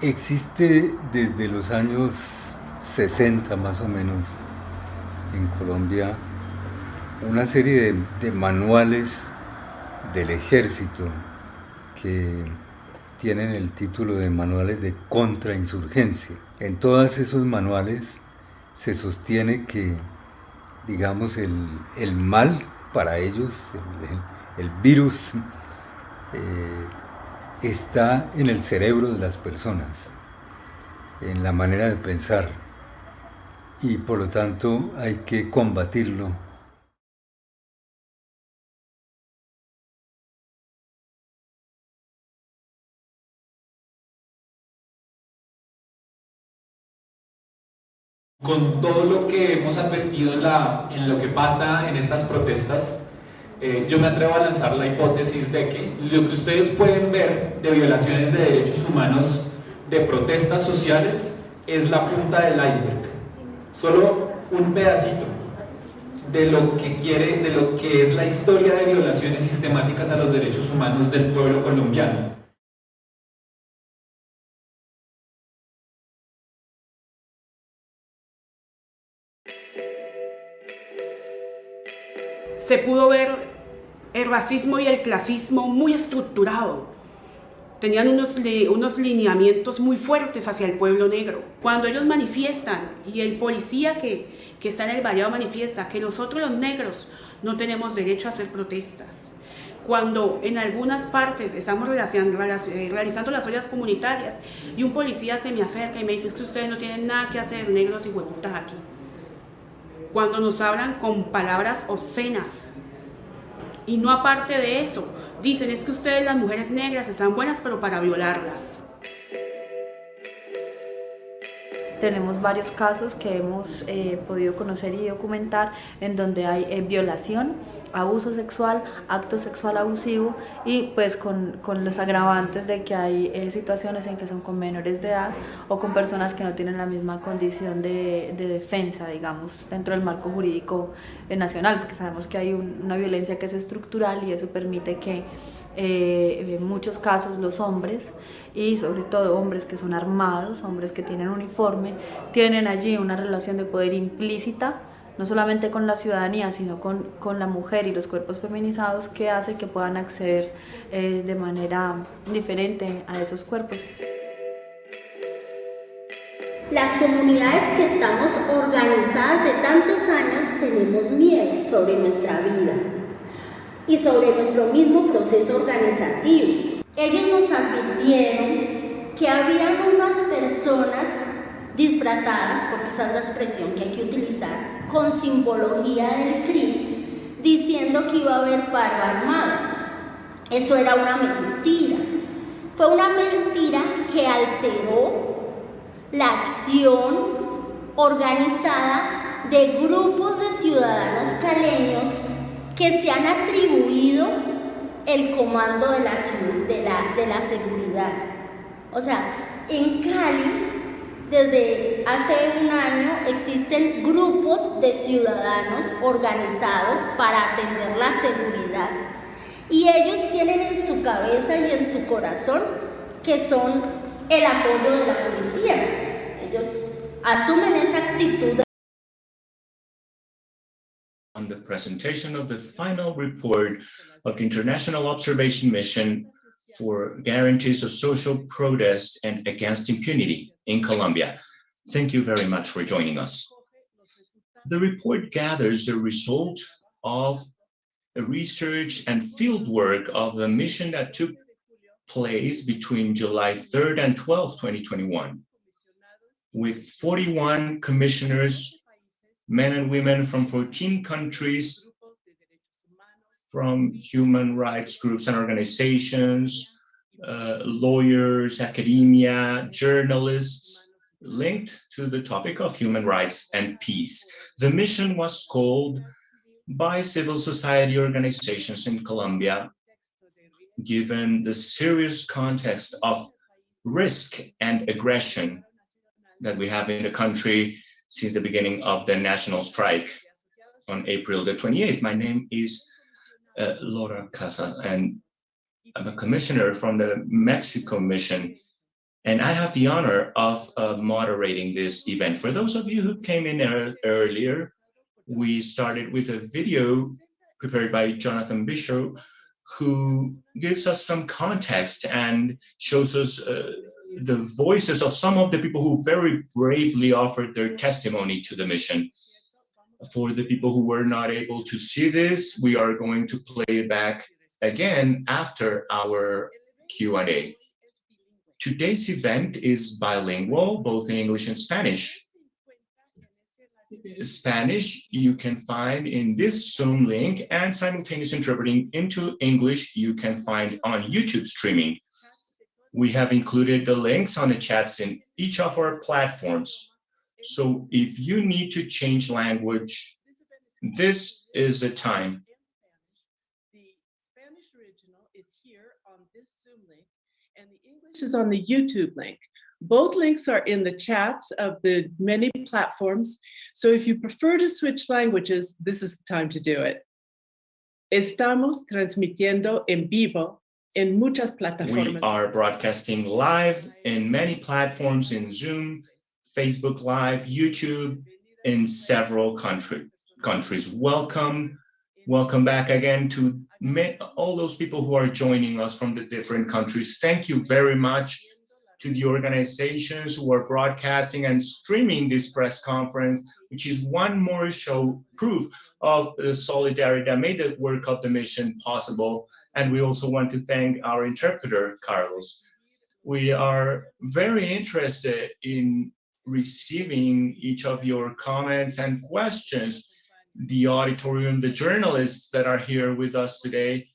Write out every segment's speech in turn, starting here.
Existe desde los años 60 más o menos en Colombia una serie de manuales del ejército que tienen el título de manuales de contrainsurgencia. En todos esos manuales se sostiene que, digamos, el mal para ellos, el virus, está en el cerebro de las personas, en la manera de pensar, y por lo tanto hay que combatirlo. Con todo lo que hemos advertido en lo que pasa en estas protestas, yo me atrevo a lanzar la hipótesis de que lo que ustedes pueden ver de violaciones de derechos humanos, de protestas sociales, es la punta del iceberg. Solo un pedacito de lo que es la historia de violaciones sistemáticas a los derechos humanos del pueblo colombiano. Se pudo ver el racismo y el clasismo muy estructurado. Tenían unos lineamientos muy fuertes hacia el pueblo negro. Cuando ellos manifiestan y el policía que está en el vallado manifiesta que nosotros los negros no tenemos derecho a hacer protestas. Cuando en algunas partes estamos realizando las ollas comunitarias y un policía se me acerca y me dice: es que ustedes no tienen nada que hacer, negros y hueputas aquí. Cuando nos hablan con palabras obscenas. Y no aparte de eso, dicen: es que ustedes las mujeres negras están buenas pero para violarlas. Tenemos varios casos que hemos podido conocer y documentar en donde hay violación, abuso sexual, acto sexual abusivo y pues con los agravantes de que hay situaciones en que son con menores de edad o con personas que no tienen la misma condición de defensa, digamos, dentro del marco jurídico nacional, porque sabemos que hay una violencia que es estructural y eso permite que en muchos casos los hombres, y sobre todo hombres que son armados, hombres que tienen uniforme, tienen allí una relación de poder implícita, no solamente con la ciudadanía, sino con la mujer y los cuerpos feminizados, que hace que puedan acceder de manera diferente a esos cuerpos. Las comunidades que estamos organizadas de tantos años tenemos miedo sobre nuestra vida y sobre nuestro mismo proceso organizativo. Ellos nos advirtieron que habían unas personas disfrazadas, porque esa es la expresión que hay que utilizar, con simbología del crimen, diciendo que iba a haber paro armado. Eso era una mentira. Fue una mentira que alteró la acción organizada de grupos de ciudadanos caleños que se han atribuido el comando de la seguridad. O sea, en Cali, desde hace un año, existen grupos de ciudadanos organizados para atender la seguridad. Y ellos tienen en su cabeza y en su corazón que son el apoyo de la policía. Ellos asumen esa actitud. On the presentation of the final report of the International Observation Mission for Guarantees of Social Protest and Against Impunity in Colombia. Thank you very much for joining us. The report gathers the result of a research and field work of a mission that took place between July 3rd and 12th, 2021, with 41 commissioners, men and women from 14 countries, from human rights groups and organizations, lawyers, academia, journalists, linked to the topic of human rights and peace. The mission was called by civil society organizations in Colombia, given the serious context of risk and aggression that we have in the country since the beginning of the national strike on April the 28th. My name is Laura Casas, and I'm a commissioner from the Mexico mission. And I have the honor of moderating this event. For those of you who came in earlier, we started with a video prepared by Jonathan Bishop, who gives us some context and shows us the voices of some of the people who very bravely offered their testimony to the mission. For the people who were not able to see this, we are going to play it back again after our Q&A. Today's event is bilingual, both in English and Spanish. Spanish you can find in this Zoom link, and simultaneous interpreting into English you can find on YouTube streaming. We have included the links on the chats in each of our platforms. So if you need to change language, this is the time. The Spanish original is here on this Zoom link, and the English is on the YouTube link. Both links are in the chats of the many platforms. So if you prefer to switch languages, this is the time to do it. Estamos transmitiendo en vivo en muchas plataformas. We are broadcasting live in many platforms, in Zoom, Facebook Live, YouTube, in several countries. Welcome back again to all those people who are joining us from the different countries. Thank you very much to the organizations who are broadcasting and streaming this press conference, which is one more proof of the solidarity that made the work of the mission possible. And we also want to thank our interpreter, Carlos. We are very interested in receiving each of your comments and questions. The auditorium, the journalists that are here with us today,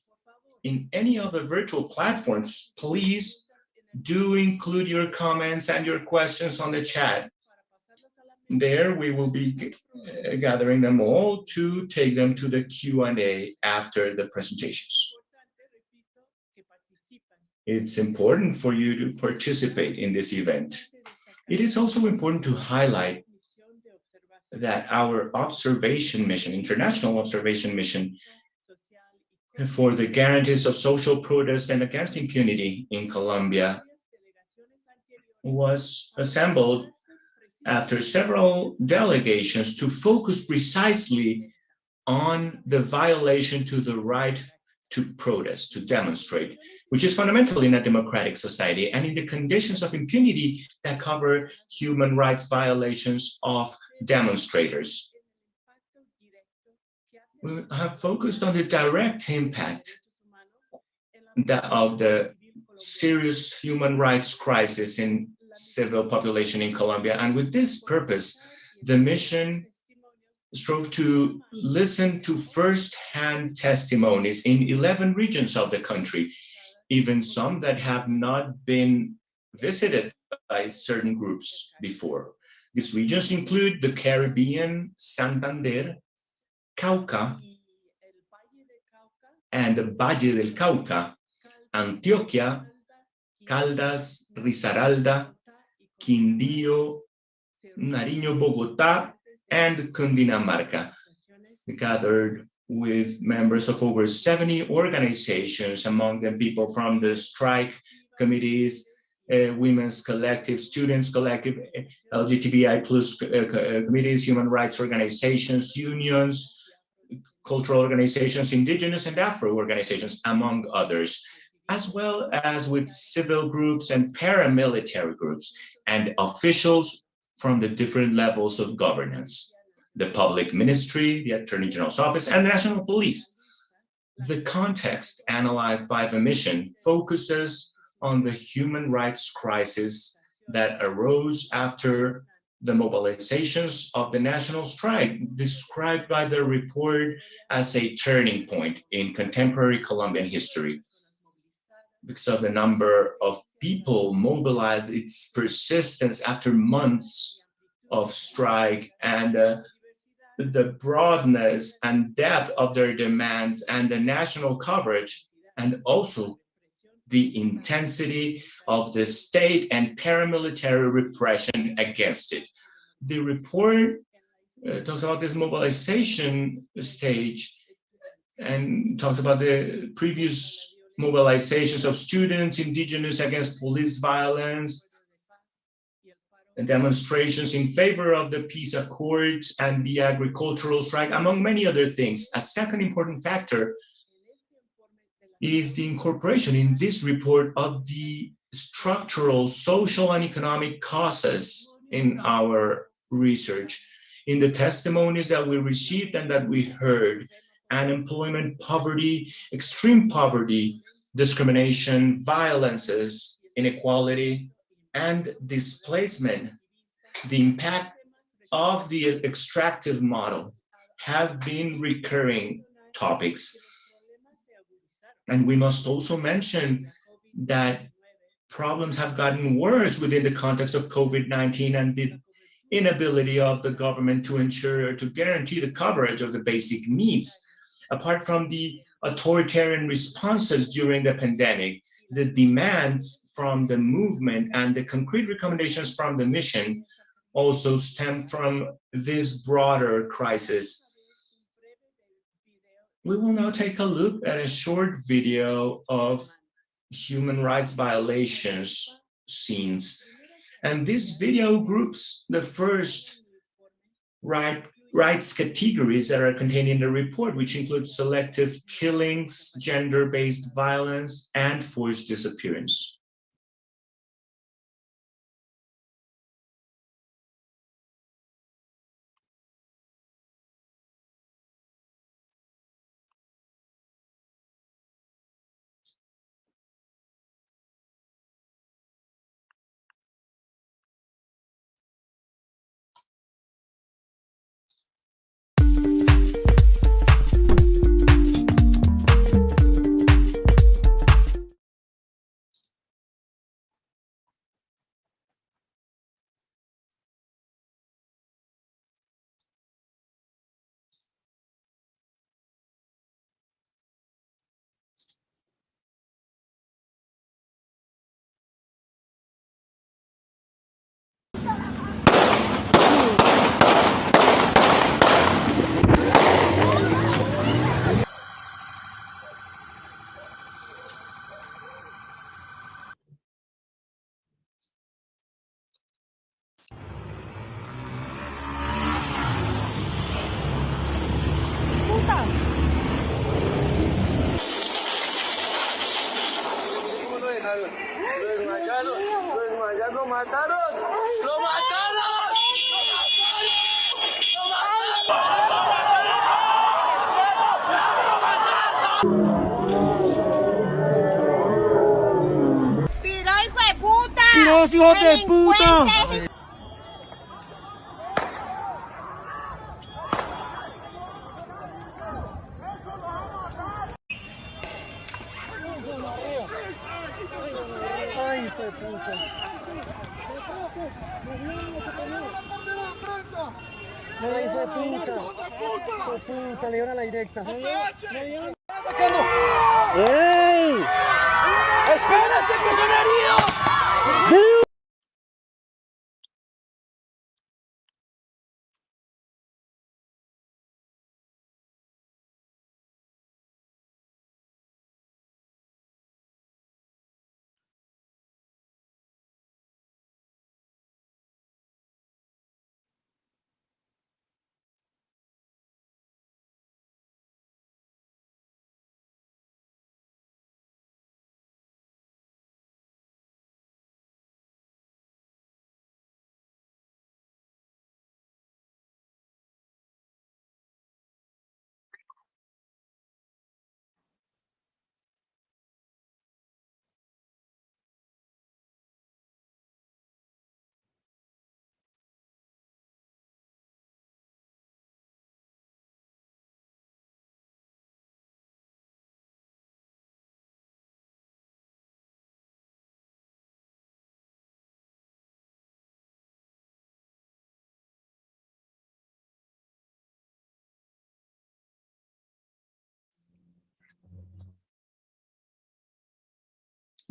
in any other virtual platforms, please do include your comments and your questions on the chat. There we will be gathering them all to take them to the Q&A after the presentations. It's important for you to participate in this event. It is also important to highlight that our observation mission, international observation mission, for the guarantees of social protest and against impunity in Colombia was assembled after several delegations to focus precisely on the violation to the right to protest, to demonstrate, which is fundamental in a democratic society, and in the conditions of impunity that cover human rights violations of demonstrators. We have focused on the direct impact of the serious human rights crisis in civil population in Colombia. And with this purpose, the mission strove to listen to first-hand testimonies in 11 regions of the country, even some that have not been visited by certain groups before. These regions include the Caribbean, Santander, Cauca, and the Valle del Cauca, Antioquia, Caldas, Risaralda, Quindío, Nariño, Bogotá, and Cundinamarca. We gathered with members of over 70 organizations, among them people from the strike committees, women's collective, students collective, LGBTI plus committees, human rights organizations, unions, cultural organizations, Indigenous and Afro organizations, among others, as well as with civil groups and paramilitary groups and officials from the different levels of governance, the public ministry, the Attorney General's office, and the National Police. The context analyzed by the mission focuses on the human rights crisis that arose after the mobilizations of the national strike, described by the report as a turning point in contemporary Colombian history. Because of the number of people mobilized, its persistence after months of strike, and the broadness and depth of their demands and the national coverage, and also the intensity of the state and paramilitary repression against it. The report talks about this mobilization stage and talks about the previous mobilizations of students, Indigenous against police violence, demonstrations in favor of the peace accords and the agricultural strike, among many other things. A second important factor is the incorporation in this report of the structural, social, and economic causes in our research. In the testimonies that we received and that we heard, unemployment, poverty, extreme poverty, discrimination, violences, inequality, and displacement, the impact of the extractive model have been recurring topics. And we must also mention that problems have gotten worse within the context of COVID-19 and the inability of the government to ensure or to guarantee the coverage of the basic needs. Apart from the authoritarian responses during the pandemic, the demands from the movement and the concrete recommendations from the mission also stem from this broader crisis. We will now take a look at a short video of human rights violations scenes. And this video groups the first rights categories that are contained in the report, which include selective killings, gender-based violence, and forced disappearance. ¡Lo mataron! ¡Lo mataron! ¡Lo mataron! ¡Piro, hijo de puta! ¡Piros, hijo de puta! ¡Ay, hijo de puta! No, hijo de puta. Hijo de puta, le dieron a la directa. ¡Ey! ¡Espérate que son heridos!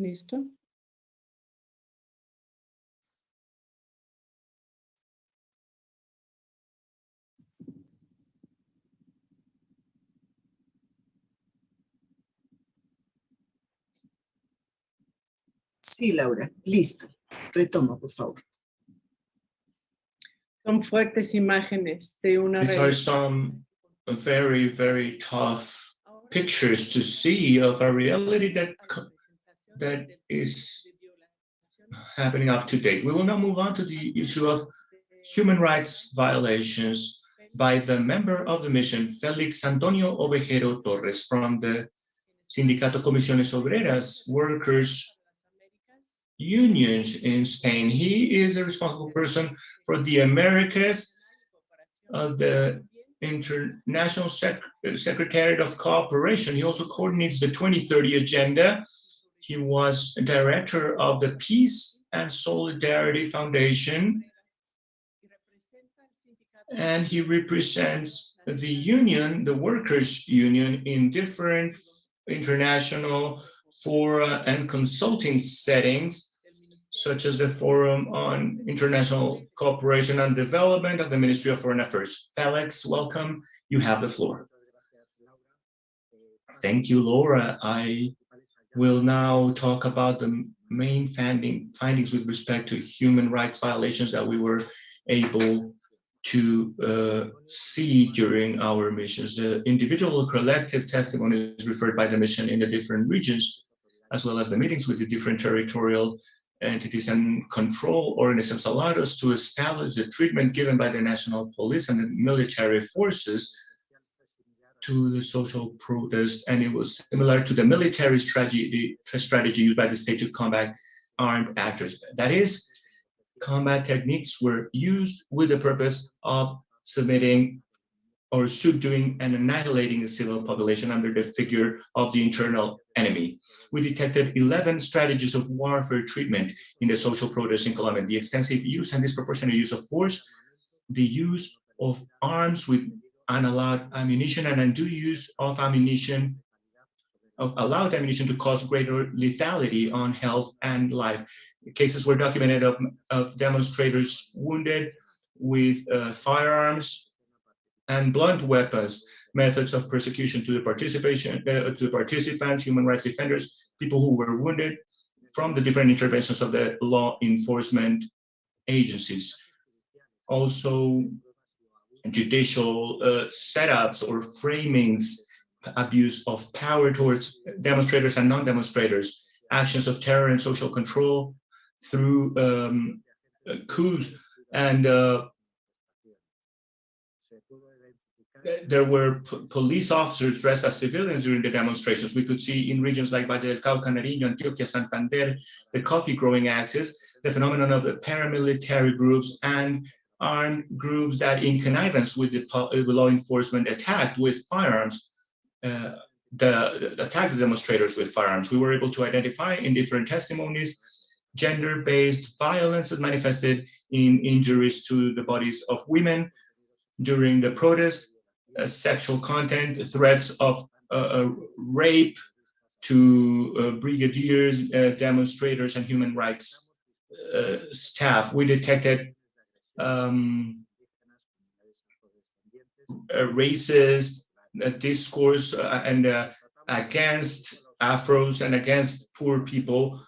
¿Listo? Sí, Laura, listo. Retoma, por favor. Son fuertes imágenes de una These are realidad. some very, very tough pictures to see of a reality that is happening up to date. We will now move on to the issue of human rights violations by the member of the mission, Felix Antonio Ovejero Torres, from the Sindicato Comisiones Obreras, workers' unions in Spain. He is a responsible person for the Americas of the International Secretariat of Cooperation. He also coordinates the 2030 Agenda. He was director of the Peace and Solidarity Foundation, and he represents the union, the workers' union, in different international fora and consulting settings, such as the Forum on International Cooperation and Development of the Ministry of Foreign Affairs. Felix, welcome. You have the floor. Thank you, Laura. I will now talk about the main findings with respect to human rights violations that we were able to see during our missions. The individual or collective testimonies referred by the mission in the different regions, as well as the meetings with the different territorial entities and control organisms, allowed us to establish the treatment given by the national police and the military forces to the social protest, and it was similar to the military strategy used by the state to combat armed actors. That is, combat techniques were used with the purpose of submitting or subduing and annihilating the civil population under the figure of the internal enemy. We detected 11 strategies of warfare treatment in the social protest in Colombia: the extensive use and disproportionate use of force, the use of arms with unallowed ammunition, and undue use of ammunition, of allowed ammunition, to cause greater lethality on health and life. Cases were documented of demonstrators wounded with firearms and blunt weapons, methods of persecution to the participants, human rights defenders, people who were wounded from the different interventions of the law enforcement agencies. Also, judicial setups or framings, abuse of power towards demonstrators and non-demonstrators, actions of terror and social control through coups, and there were police officers dressed as civilians during the demonstrations. We could see in regions like Valle del Cauca, Nariño, Antioquia, Santander, the coffee growing axis, the phenomenon of the paramilitary groups and armed groups that, in connivance with the law enforcement, attacked with firearms, attacked the demonstrators with firearms. We were able to identify in different testimonies gender-based violence is manifested in injuries to the bodies of women during the protest, sexual content, threats of rape to brigadiers, demonstrators, and human rights staff. We detected a racist discourse and against Afros and against poor people.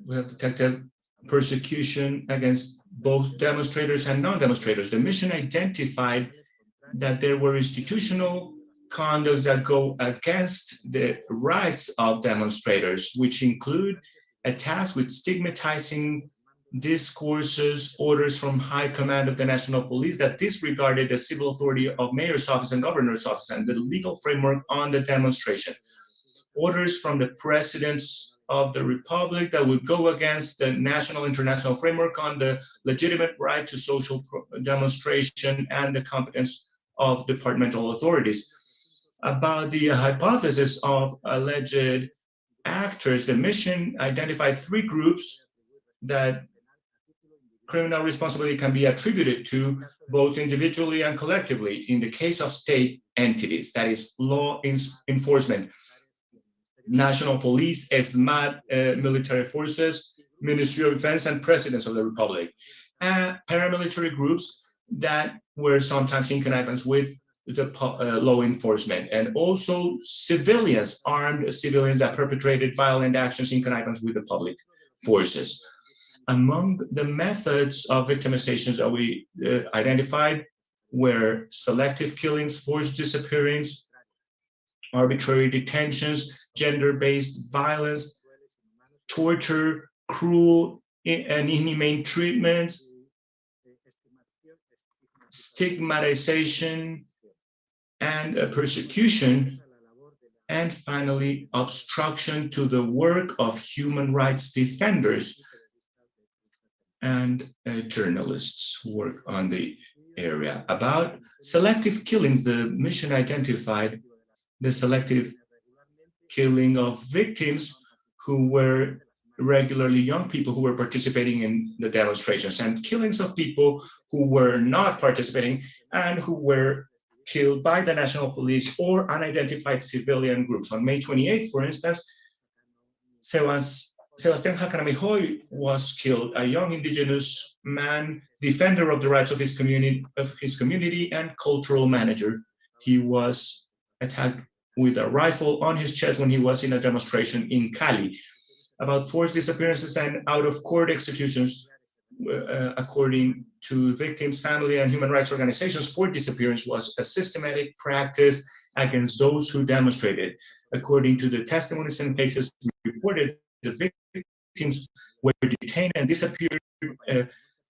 We have detected persecution against both demonstrators and non-demonstrators. The mission identified that there were institutional conducts that go against the rights of demonstrators, which include attacks with stigmatizing discourses, orders from high command of the national police that disregarded the civil authority of mayor's office and governor's office and the legal framework on the demonstration. Orders from the presidents of the republic that would go against the national international framework on the legitimate right to social demonstration and the competence of departmental authorities. About the hypothesis of alleged actors, the mission identified 3 groups that criminal responsibility can be attributed to, both individually and collectively. In the case of state entities, that is law enforcement, national police, SMAT, military forces, Ministry of Defense, and presidents of the republic. Paramilitary groups that were sometimes in connivance with the law enforcement, and also civilians, armed civilians that perpetrated violent actions in connivance with the public forces. Among the methods of victimizations that we identified were selective killings, forced disappearance, arbitrary detentions, gender-based violence, torture, cruel and inhumane treatment, stigmatization, and persecution, and finally, obstruction to the work of human rights defenders and journalists who work on the area. About selective killings, the mission identified the selective killing of victims who were regularly young people who were participating in the demonstrations, and killings of people who were not participating and who were killed by the national police or unidentified civilian groups. On May 28th, for instance, Sebastián Jacaramijoy was killed, a young indigenous man, defender of the rights of his community and cultural manager. He was attacked with a rifle on his chest when he was in a demonstration in Cali. About forced disappearances and out-of-court executions, according to victims, family, and human rights organizations, forced disappearance was a systematic practice against those who demonstrated. According to the testimonies and cases reported, the victims were detained and disappeared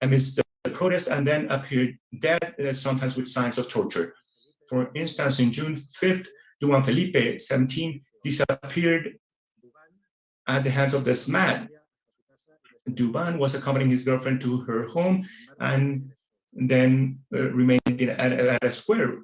amidst the protest and then appeared dead, sometimes with signs of torture. For instance, in June 5th, Juan Felipe, 17, disappeared at the hands of the SMAT. Duban was accompanying his girlfriend to her home and then remained at a square,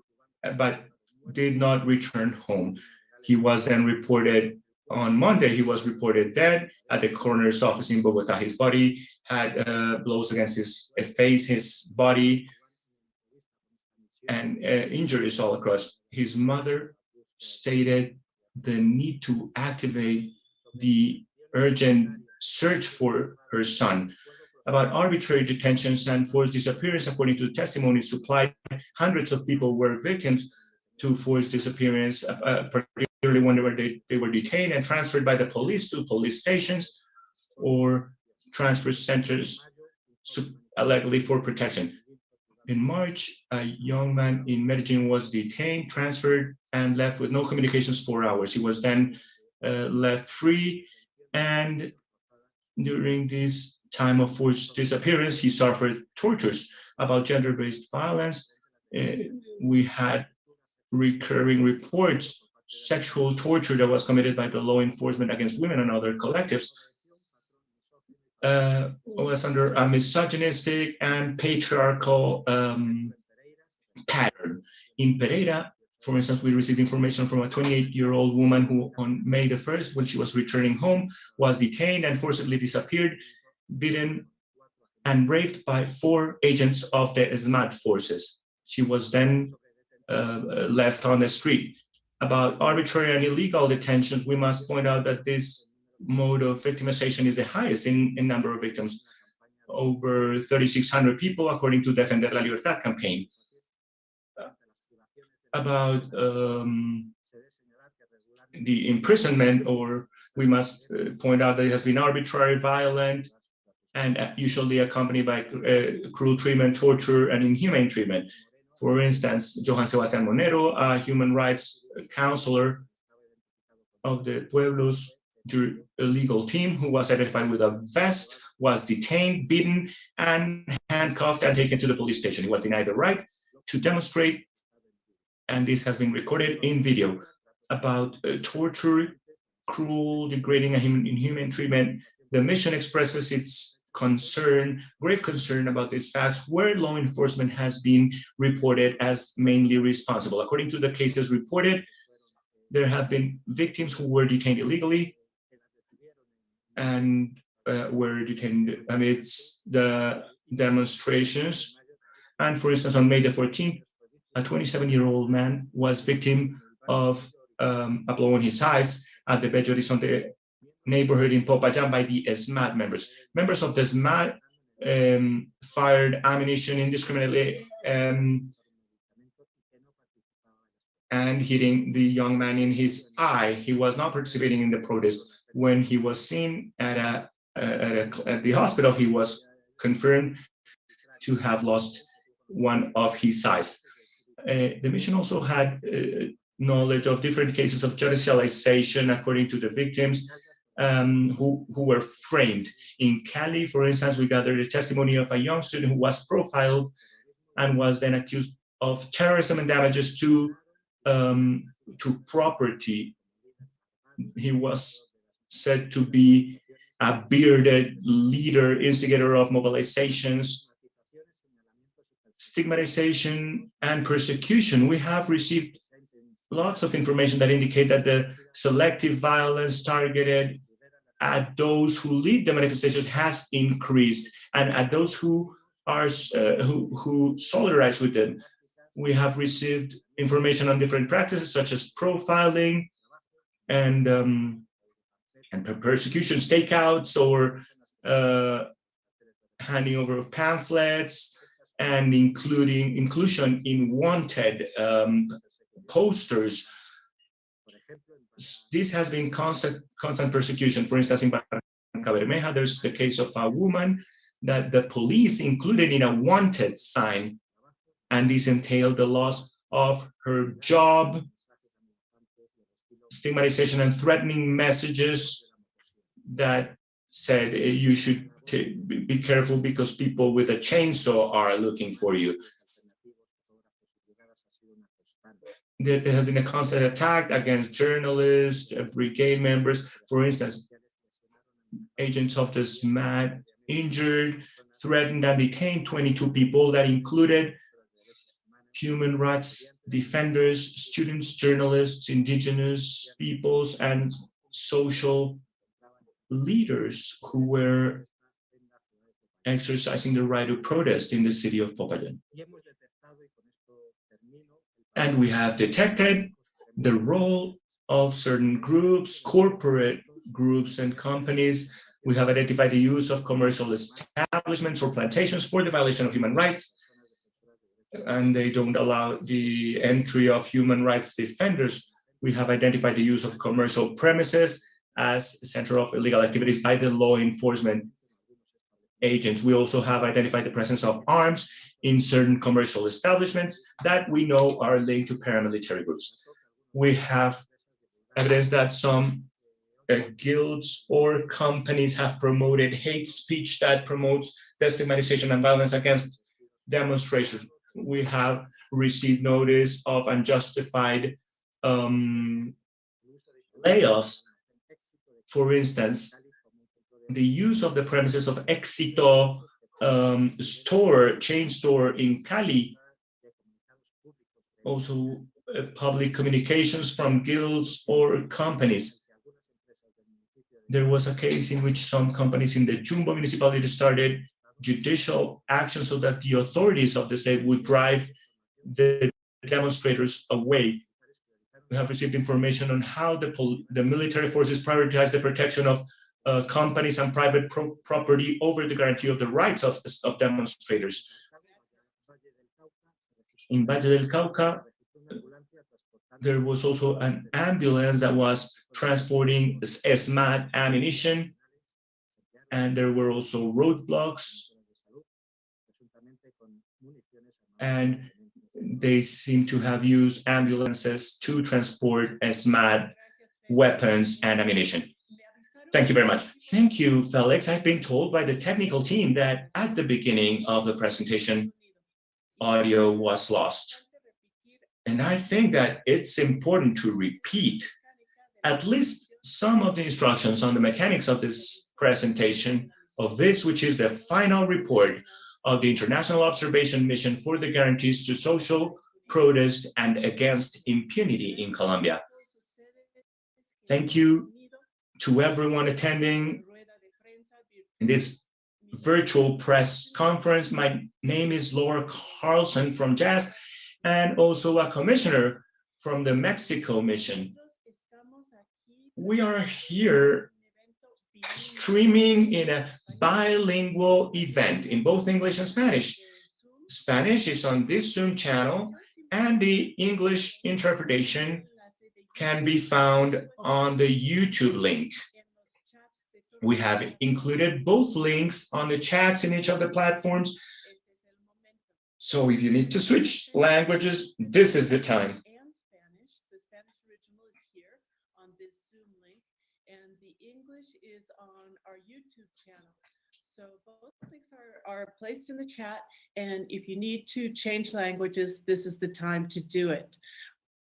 but did not return home. He was then reported on Monday. He was reported dead at the coroner's office in Bogota. His body had blows against his face, his body, and injuries all across. His mother stated the need to activate the urgent search for her son. About arbitrary detentions and forced disappearance, according to the testimony supplied, hundreds of people were victims to forced disappearance, particularly when they were detained and transferred by the police to police stations or transfer centers allegedly for protection. In March, a young man in Medellin was detained, transferred, and left with no communications for hours. He was then left free, and during this time of forced disappearance, he suffered tortures. About gender-based violence, we had recurring reports, sexual torture that was committed by the law enforcement against women and other collectives. Was under a misogynistic and patriarchal pattern. In Pereira, for instance, we received information from a 28-year-old woman who on May the 1st, when she was returning home, was detained and forcibly disappeared, beaten and raped by 4 agents of the SMAT forces. She was then left on the street. About arbitrary and illegal detentions, we must point out that this mode of victimization is the highest in number of victims, over 3,600 people, according to Defender la Libertad campaign. About the imprisonment, or we must point out that it has been arbitrary, violent, and usually accompanied by cruel treatment, torture, and inhumane treatment. For instance, Johan Sebastián Monero, a human rights counselor of the Pueblos legal team, who was identified with a vest, was detained, beaten, and handcuffed and taken to the police station. He was denied the right to demonstrate, and this has been recorded in video. About torture, cruel, degrading, and inhuman treatment, the mission expresses its concern, grave concern about this facts, where law enforcement has been reported as mainly responsible. According to the cases reported, there have been victims who were detained illegally and were detained amidst the demonstrations. And for instance, on May the 14th, a 27-year-old man was victim of a blow in his eyes at the Bello Horizonte neighborhood in Popayán by the SMAT members. Members of the SMAT fired ammunition indiscriminately and hitting the young man in his eye. He was not participating in the protest. When he was seen at at the hospital, he was confirmed to have lost one of his eyes. The mission also had knowledge of different cases of judicialization according to the victims who were framed. In Cali, for instance, we gathered the testimony of a young student who was profiled and was then accused of terrorism and damages to property. He was said to be a bearded leader, instigator of mobilizations, stigmatization, and persecution. We have received lots of information that indicate that the selective violence targeted at those who lead the manifestations has increased, and at those who are who solidarize with them. We have received information on different practices such as profiling and persecution, stakeouts, or handing over of pamphlets, and inclusion in wanted posters. This has been constant persecution. For instance, in Barrancabermeja, there's the case of a woman that the police included in a wanted sign, and this entailed the loss of her job, stigmatization and threatening messages that said you should be careful because people with a chainsaw are looking for you. There has been a constant attack against journalists, brigade members. For instance, agents of the SMAT injured, threatened, and detained 22 people that included human rights defenders, students, journalists, indigenous peoples, and social leaders who were exercising the right to protest in the city of Popayán. And we have detected the role of certain groups, corporate groups and companies. We have identified the use of commercial establishments or plantations for the violation of human rights, and they don't allow the entry of human rights defenders. We have identified the use of commercial premises as a center of illegal activities by the law enforcement agents. We also have identified the presence of arms in certain commercial establishments that we know are linked to paramilitary groups. We have evidence that some guilds or companies have promoted hate speech that promotes the stigmatization and violence against demonstrators. We have received notice of unjustified layoffs. For instance, the use of the premises of Éxito chain store in Cali, also public communications from guilds or companies. There was a case in which some companies in the Jumbo municipality started judicial action so that the authorities of the state would drive the demonstrators away. We have received information on how the military forces prioritize the protection of companies and private property over the guarantee of the rights of demonstrators. In Valle del Cauca, there was also an ambulance that was transporting SMAT ammunition, and there were also roadblocks, and they seem to have used ambulances to transport SMAT weapons and ammunition. Thank you very much. Thank you, Felix. I've been told by the technical team that at the beginning of the presentation, audio was lost. And I think that it's important to repeat at least some of the instructions on the mechanics of this presentation of this, which is the final report of the International Observation Mission for the Guarantees to Social Protest and Against Impunity in Colombia. Thank you to everyone attending this virtual press conference. My name is Laura Carlson from JAS, and also a commissioner from the Mexico mission. We are here streaming in a bilingual event in both English and Spanish. Spanish is on this Zoom channel, and the English interpretation can be found on the YouTube link. We have included both links on the chats in each of the platforms. So if you need to switch languages, this is the time. And Spanish. The Spanish original is here on this Zoom link, and the English is on our YouTube channel. So both links are placed in the chat, and if you need to change languages, this is the time to do it.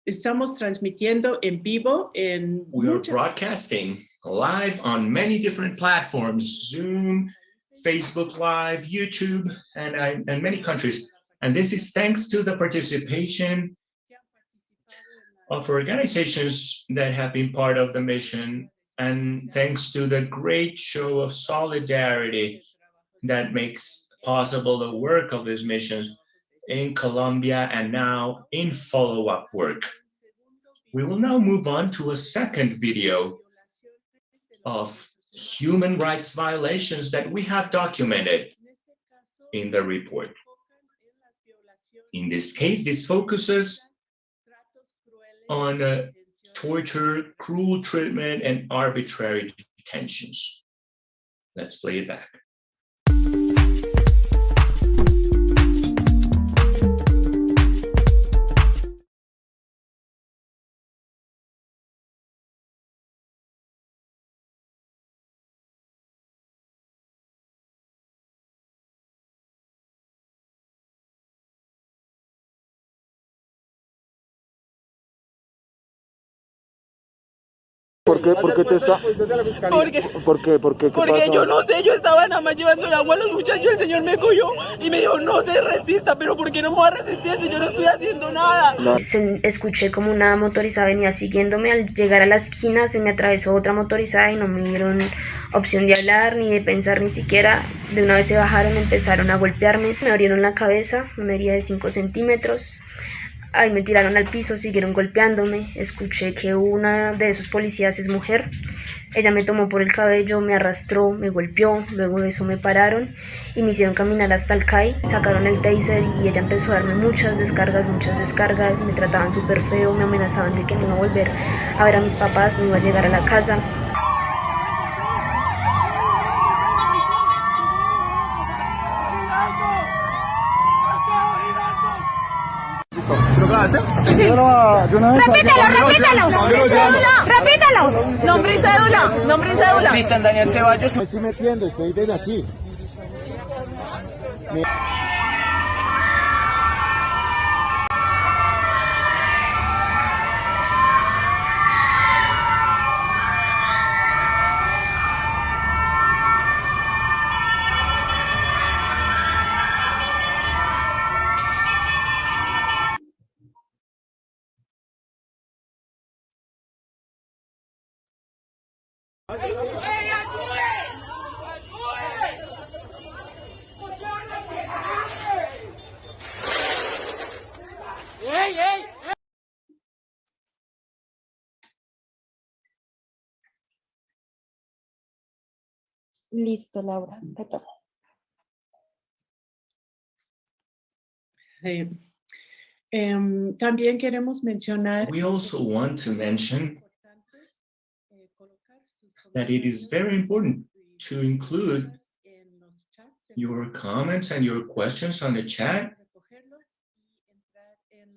Estamos transmitiendo en vivo en We are broadcasting live on many different platforms, Zoom, Facebook Live, YouTube, and many countries. And this is thanks to the participation of organizations that have been part of the mission, and thanks to the great show of solidarity that makes possible the work of these missions in Colombia and now in follow-up work. We will now move on to a second video of human rights violations that we have documented in the report. In this case, this focuses on torture, cruel treatment, and arbitrary detentions. Let's play it back. ¿Por qué te está? Porque yo no sé, yo estaba nada más llevando el agua a los muchachos, el señor me cogió y me dijo, no se resista, pero ¿por qué no me voy a resistir si yo no estoy haciendo nada? Escuché como una motorizada venía siguiéndome, al llegar a la esquina se me atravesó otra motorizada y no me dieron opción de hablar ni de pensar ni siquiera. De una vez se bajaron, empezaron a golpearme, me abrieron la cabeza, una herida de 5 centímetros. Ahí me tiraron al piso, siguieron golpeándome. Escuché que una de esos policías es mujer. Ella me tomó por el cabello, me arrastró, me golpeó. Luego de eso me pararon y me hicieron caminar hasta el CAI. Sacaron el taser y ella empezó a darme muchas descargas. Me trataban súper feo, me amenazaban de que no iba a volver a ver a mis papás, no iba a llegar a la casa. Repítelo. Nombre y cédula. Cristian Daniel Ceballos. Me estoy metiendo, estoy desde aquí. Listo, Laura, te toca. También queremos mencionar. We also want to mention that it is very important to include your comments and your questions on the chat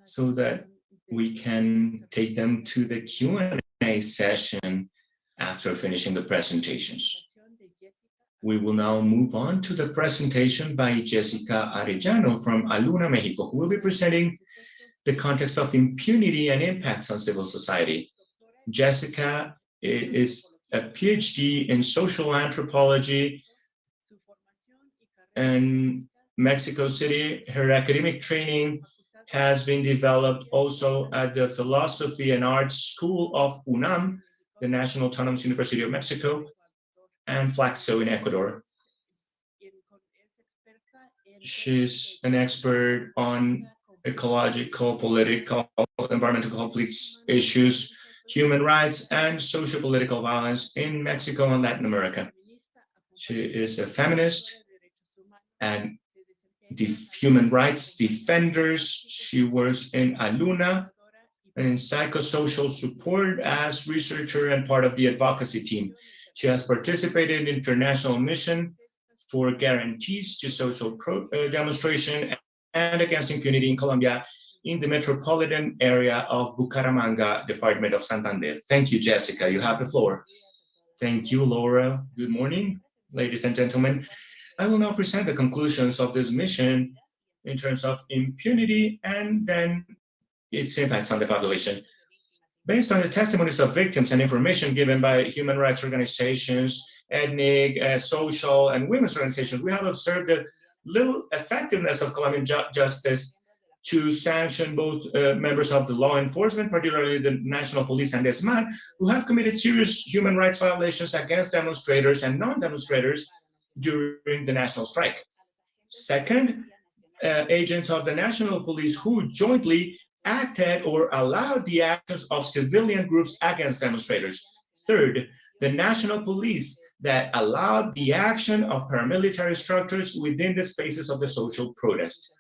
so that we can take them to the Q&A session after finishing the presentations. We will now move on to the presentation by Jessica Arellano from Aluna, Mexico, who will be presenting the context of impunity and impacts on civil society. Jessica is a PhD in social anthropology in Mexico City. Her academic training has been developed also at the Philosophy and Arts School of UNAM, the National Autonomous University of Mexico, and Flaxo in Ecuador. She's an expert on ecological, political, environmental conflicts issues, human rights, and socio-political violence in Mexico and Latin America. She is a feminist and human rights defenders. She works in Aluna and in psychosocial support as researcher and part of the advocacy team. She has participated in international mission for guarantees to social demonstration and against impunity in Colombia in the metropolitan area of Bucaramanga, Department of Santander. Thank you, Jessica. You have the floor. Thank you, Laura. Good morning, ladies and gentlemen. I will now present the conclusions of this mission in terms of impunity and then its impacts on the population. Based on the testimonies of victims and information given by human rights organizations, ethnic, social, and women's organizations, we have observed the little effectiveness of Colombian justice to sanction both members of the law enforcement, particularly the National Police and the S.O.S, who have committed serious human rights violations against demonstrators and non-demonstrators during the national strike. Second, agents of the National Police who jointly acted or allowed the actions of civilian groups against demonstrators. Third, the National Police that allowed the action of paramilitary structures within the spaces of the social protest.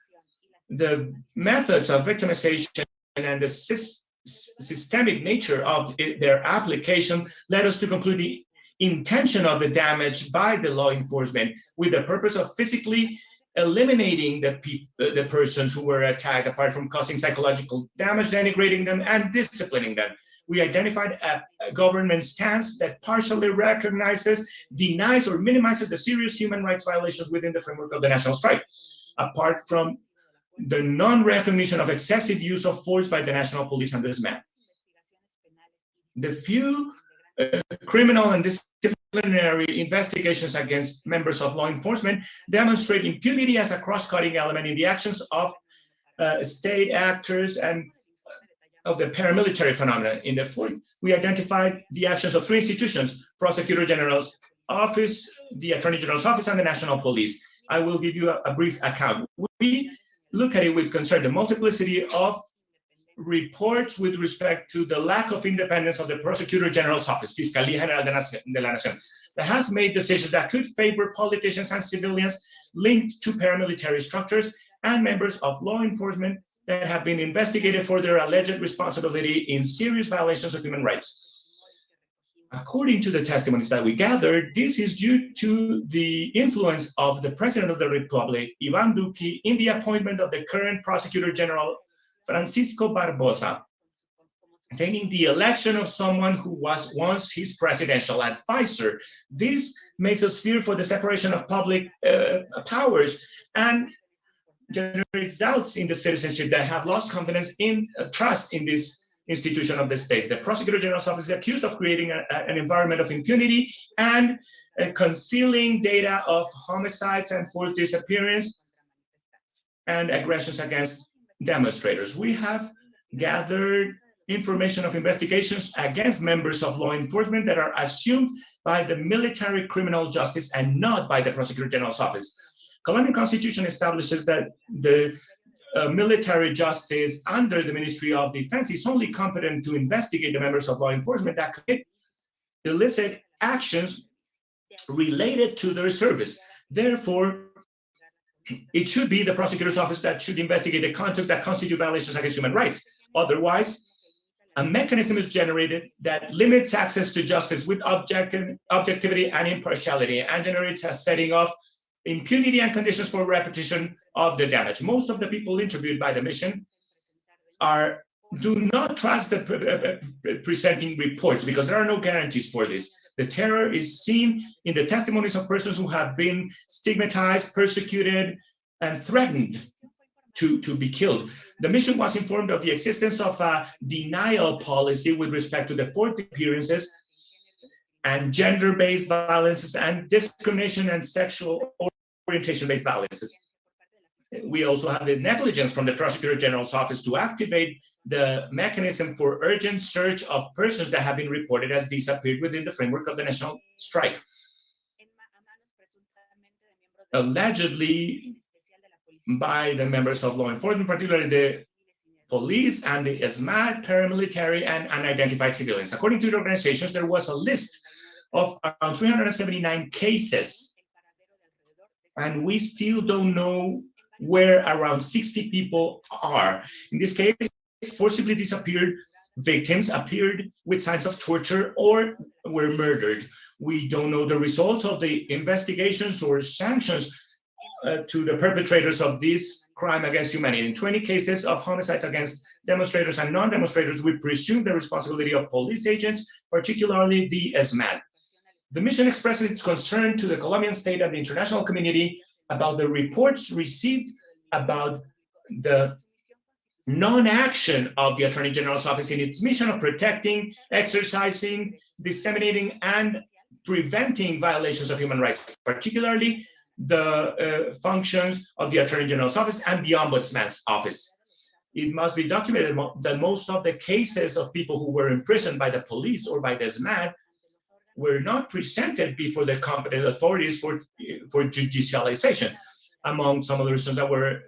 The methods of victimization and the systemic nature of their application led us to conclude the intention of the damage by the law enforcement with the purpose of physically eliminating the persons who were attacked, apart from causing psychological damage, denigrating them, and disciplining them. We identified a government stance that partially recognizes, denies, or minimizes the serious human rights violations within the framework of the national strike, apart from the non-recognition of excessive use of force by the National Police and the S.O.S. The few criminal and disciplinary investigations against members of law enforcement demonstrate impunity as a cross-cutting element in the actions of state actors and of the paramilitary phenomena. In the fourth, we identified the actions of three institutions: Prosecutor General's Office, the Attorney General's Office, and the National Police. I will give you a brief account. We look at it with concern, the multiplicity of reports with respect to the lack of independence of the Prosecutor General's Office, Fiscalía General de la Nación, that has made decisions that could favor politicians and civilians linked to paramilitary structures and members of law enforcement that have been investigated for their alleged responsibility in serious violations of human rights. According to the testimonies that we gathered, this is due to the influence of the President of the Republic, Iván Duque, in the appointment of the current Prosecutor General, Francisco Barbosa, attaining the election of someone who was once his presidential advisor. This makes us fear for the separation of public powers and generates doubts in the citizenship that have lost confidence in trust in this institution of the state. The Prosecutor General's Office is accused of creating an environment of impunity and concealing data of homicides and forced disappearance and aggressions against demonstrators. We have gathered information of investigations against members of law enforcement that are assumed by the military criminal justice and not by the Prosecutor General's Office. Colombian Constitution establishes that the military justice under the Ministry of Defense is only competent to investigate the members of law enforcement that commit illicit actions related to their service. Therefore, it should be the prosecutor's office that should investigate the contexts that constitute violations against human rights. Otherwise, a mechanism is generated that limits access to justice with objectivity and impartiality and generates a setting of impunity and conditions for repetition of the damage. Most of the people interviewed by the mission do not trust the presenting reports because there are no guarantees for this. The terror is seen in the testimonies of persons who have been stigmatized, persecuted, and threatened to be killed. The mission was informed of the existence of a denial policy with respect to the forced appearances and gender-based violences and discrimination and sexual orientation-based violences. We also have the negligence from the Prosecutor General's Office to activate the mechanism for urgent search of persons that have been reported as disappeared within the framework of the national strike. Allegedly by the members of law enforcement, particularly the police and the S.O.S, paramilitary, and unidentified civilians. According to the organizations, there was a list of around 379 cases, and we still don't know where around 60 people are. In this case, forcibly disappeared victims appeared with signs of torture or were murdered. We don't know the results of the investigations or sanctions to the perpetrators of this crime against humanity. In 20 cases of homicides against demonstrators and non-demonstrators, we presume the responsibility of police agents, particularly the SMAT. The mission expresses its concern to the Colombian state and the international community about the reports received about the non-action of the Attorney General's office in its mission of protecting, exercising, disseminating, and preventing violations of human rights, particularly the functions of the Attorney General's office and the Ombudsman's office. It must be documented that most of the cases of people who were imprisoned by the police or by the SMAT were not presented before the competent authorities for judicialization. Among some of the reasons that were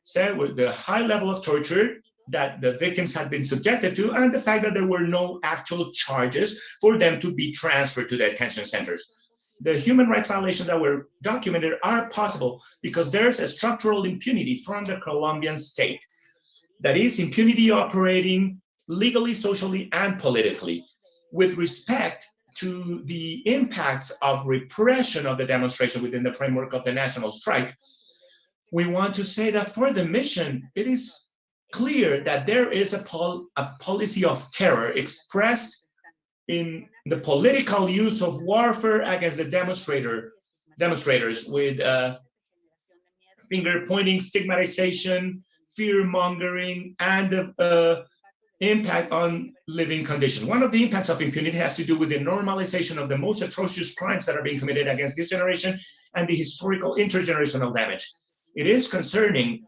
said were the high level of torture that the victims had been subjected to, and the fact that there were no actual charges for them to be transferred to the detention centers. The human rights violations that were documented are possible because there's a structural impunity from the Colombian state. That is, impunity operating legally, socially, and politically. With respect to the impacts of repression of the demonstration within the framework of the national strike, we want to say that for the mission, it is clear that there is a policy of terror expressed in the political use of warfare against the demonstrators with finger pointing, stigmatization, fear mongering, and impact on living conditions. One of the impacts of impunity has to do with the normalization of the most atrocious crimes that are being committed against this generation and the historical intergenerational damage. It is concerning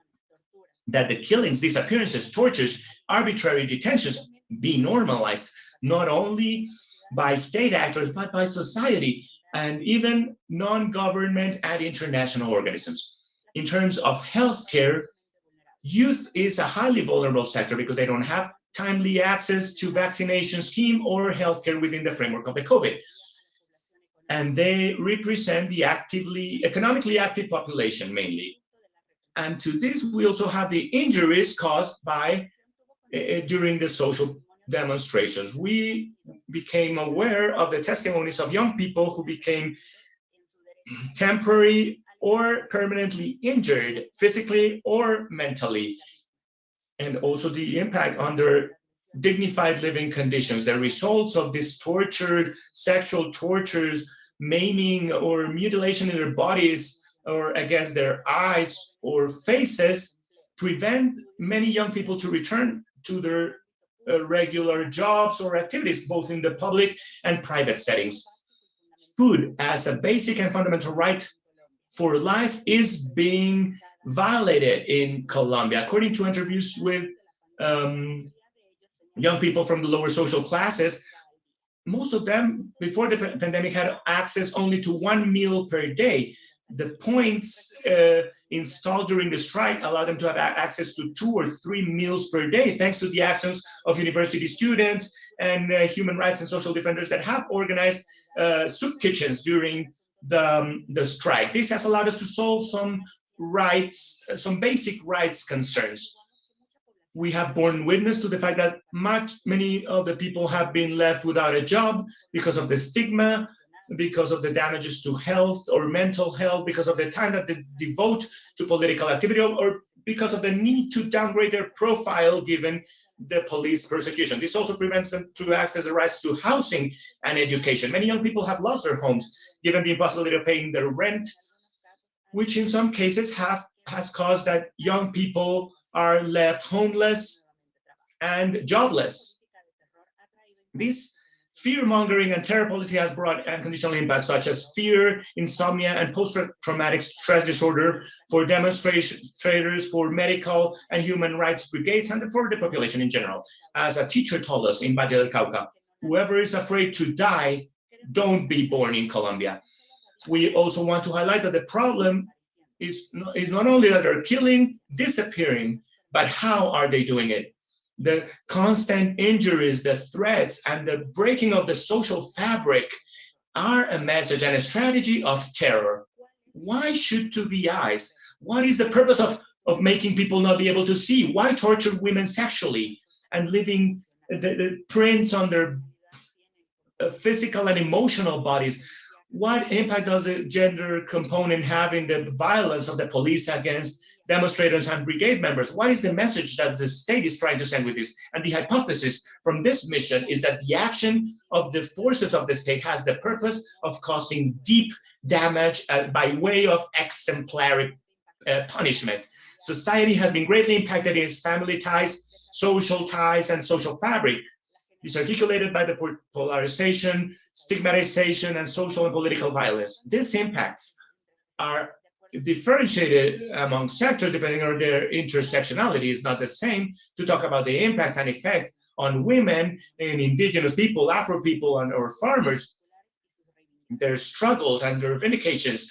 that the killings, disappearances, tortures, arbitrary detentions be normalized, not only by state actors, but by society and even non-government and international organisms. In terms of healthcare, youth is a highly vulnerable sector because they don't have timely access to vaccination scheme or healthcare within the framework of the COVID. And they represent the economically active population mainly. And to this, we also have the injuries caused by during the social demonstrations. We became aware of the testimonies of young people who became temporary or permanently injured physically or mentally, and also the impact on their dignified living conditions. The results of these tortured, sexual tortures, maiming or mutilation in their bodies or against their eyes or faces prevent many young people to return to their regular jobs or activities, both in the public and private settings. Food as a basic and fundamental right for life is being violated in Colombia. According to interviews with young people from the lower social classes, most of them before the pandemic had access only to 1 meal per day. The points installed during the strike allowed them to have access to 2 or 3 meals per day, thanks to the actions of university students and human rights and social defenders that have organized soup kitchens during the strike. This has allowed us to solve some basic rights concerns. We have borne witness to the fact that many of the people have been left without a job because of the stigma, because of the damages to health or mental health, because of the time that they devote to political activity, or because of the need to downgrade their profile given the police persecution. This also prevents them to access the rights to housing and education. Many young people have lost their homes given the impossibility of paying their rent, which in some cases has caused that young people are left homeless and jobless. This fear-mongering and terror policy has brought unconditional impacts such as fear, insomnia, and post-traumatic stress disorder for demonstrators, for medical and human rights brigades, and for the population in general. As a teacher told us in Valle del Cauca, whoever is afraid to die, don't be born in Colombia. We also want to highlight that the problem is not only that they're killing, disappearing, but how are they doing it? The constant injuries, the threats, and the breaking of the social fabric are a message and a strategy of terror. Why shoot to the eyes? What is the purpose of making people not be able to see? Why torture women sexually and leaving the prints on their physical and emotional bodies. What impact does the gender component have in the violence of the police against demonstrators and brigade members? What is the message that the state is trying to send with this? And the hypothesis from this mission is that the action of the forces of the state has the purpose of causing deep damage by way of exemplary punishment. Society has been greatly impacted in its family ties, social ties, and social fabric. Is articulated by the polarization, stigmatization, and social and political violence. These impacts are differentiated among sectors depending on their intersectionality. It's not the same to talk about the impact and effect on women and indigenous people, Afro people, or farmers, their struggles and their vindications.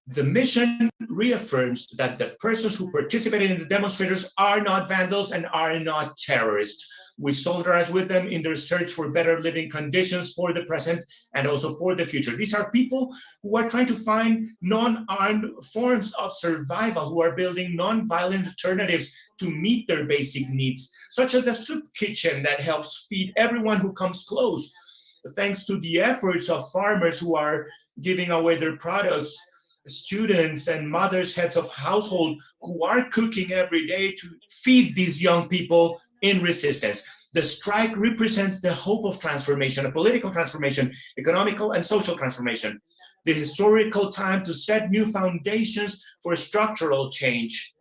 The mission reaffirms that the persons who participated in the demonstrators are not vandals and are not terrorists. We solidarize with them in their search for better living conditions for the present and also for the future. These are people who are trying to find non-armed forms of survival, who are building non-violent alternatives to meet their basic needs, such as the soup kitchen that helps feed everyone who comes close, thanks to the efforts of farmers who are giving away their products, students and mothers, heads of household who are cooking every day to feed these young people in resistance. The strike represents the hope of transformation, a political transformation, economical and social transformation, the historical time to set new foundations for structural change,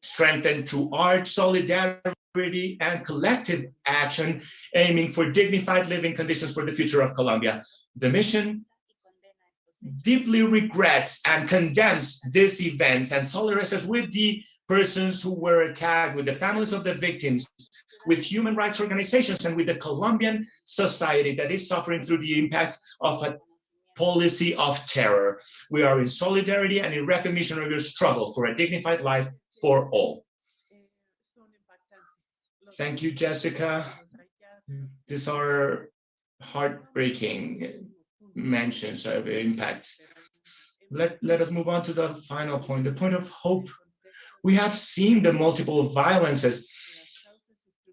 strengthened through art, solidarity, and collective action, aiming for dignified living conditions for the future of Colombia. The mission deeply regrets and condemns this event and solidarizes with the persons who were attacked, with the families of the victims, with human rights organizations, and with the Colombian society that is suffering through the impacts of a policy of terror. We are in solidarity and in recognition of your struggle for a dignified life for all. Thank you, Jessica. These are heartbreaking mentions of impacts. Let us move on to the final point, the point of hope. We have seen the multiple violences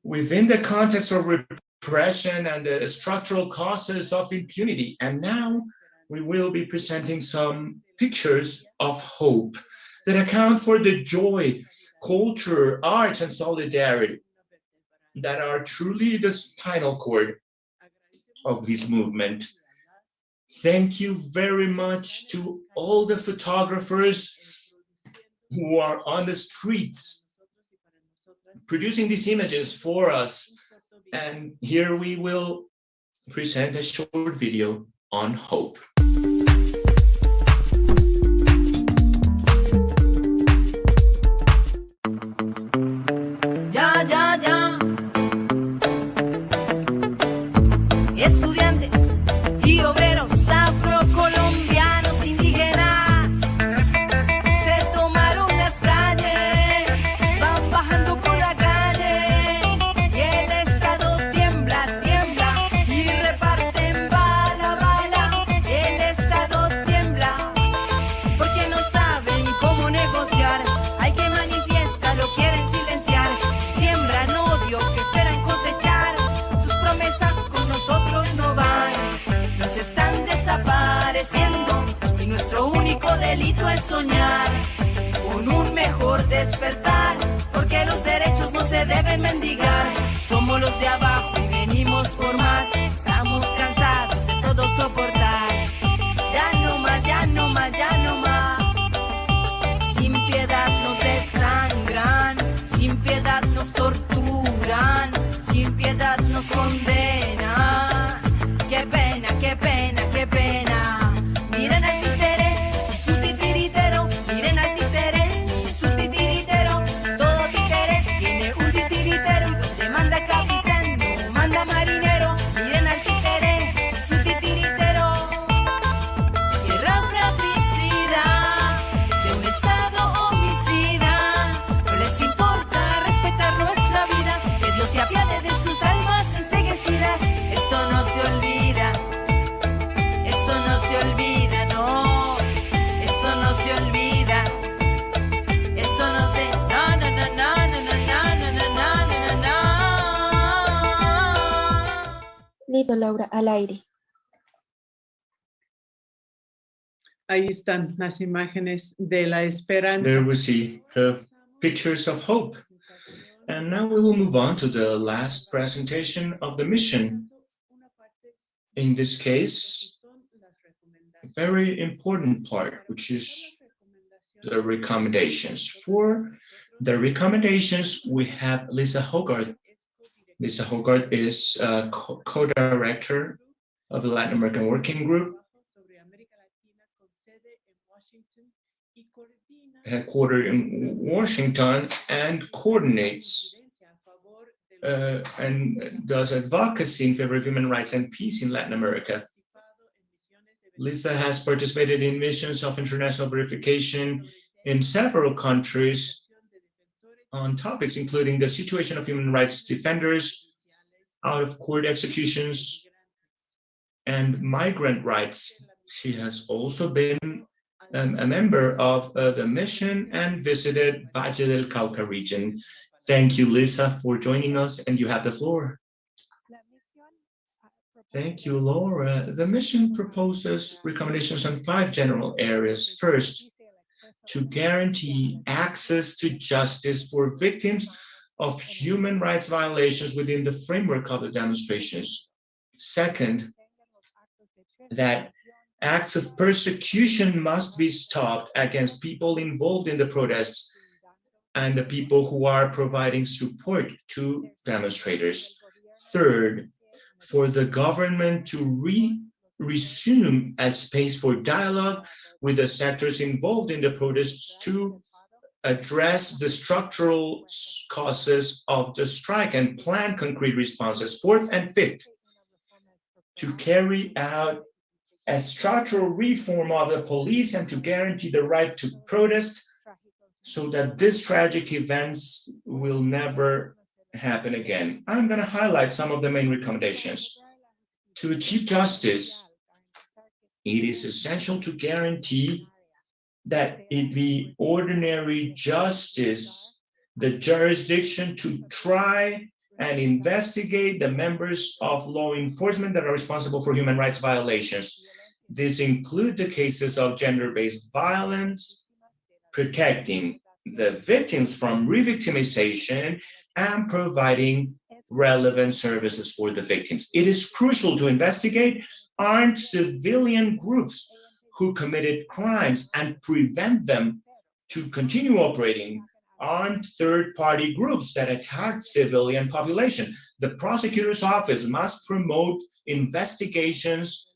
within the context of repression and the structural causes of impunity. And now we will be presenting some pictures of hope that account for the joy, culture, arts, and solidarity that are truly the spinal cord of this movement. Thank you very much to all the photographers who are on the streets producing these images for us. And here we will present a short video on hope. Ya, ya, ya. Estudiantes y obreros afrocolombianos indígenas se tomaron las calles, van bajando por la calle y el Estado tiembla, tiembla y reparten bala, bala. El Estado tiembla porque no saben cómo negociar. Hay que manifiestar, lo quieren silenciar. Siembran odio que esperan cosechar. Sus promesas con nosotros no van. Nos están desapareciendo y nuestro único delito es soñar con un mejor despertar, porque los derechos no se deben mendigar. Somos los de abajo y venimos por más. Estamos cansados de todo soportar. Ya no más, ya no más, ya no más. Sin piedad nos desangran, sin piedad nos torturan, sin piedad nos condenan. Qué pena, qué pena, qué pena. Miren al títere y su titiritero, miren al títere y su titiritero. Todo títere tiene un titiritero y donde manda capitán no Permiso, Laura, al aire. Ahí están las imágenes de la esperanza. There we see the pictures of hope. And now we will move on to the last presentation of the mission. In this case, a very important part, which is the recommendations. For the recommendations, we have Lisa Hogarth. Lisa Hogarth is co-director of the Latin American Working Group, headquartered in Washington, and coordinates and does advocacy in favor of human rights and peace in Latin America. Lisa has participated in missions of international verification in several countries on topics including the situation of human rights defenders, out-of-court executions, and migrant rights. She has also been a member of the mission and visited Valle del Cauca region. Thank you, Lisa, for joining us, and you have the floor. Thank you, Laura. The mission proposes recommendations on 5 general areas. First, to guarantee access to justice for victims of human rights violations within the framework of the demonstrations. Second, that acts of persecution must be stopped against people involved in the protests and the people who are providing support to demonstrators. Third, for the government to resume a space for dialogue with the sectors involved in the protests to address the structural causes of the strike and plan concrete responses. Fourth and fifth, to carry out a structural reform of the police and to guarantee the right to protest so that these tragic events will never happen again. I'm going to highlight some of the main recommendations. To achieve justice, it is essential to guarantee that it be ordinary justice, the jurisdiction to try and investigate the members of law enforcement that are responsible for human rights violations. These include the cases of gender-based violence, protecting the victims from re-victimization, and providing relevant services for the victims. It is crucial to investigate armed civilian groups who committed crimes and prevent them to continue operating. Armed third-party groups that attack civilian population. The prosecutor's office must promote investigations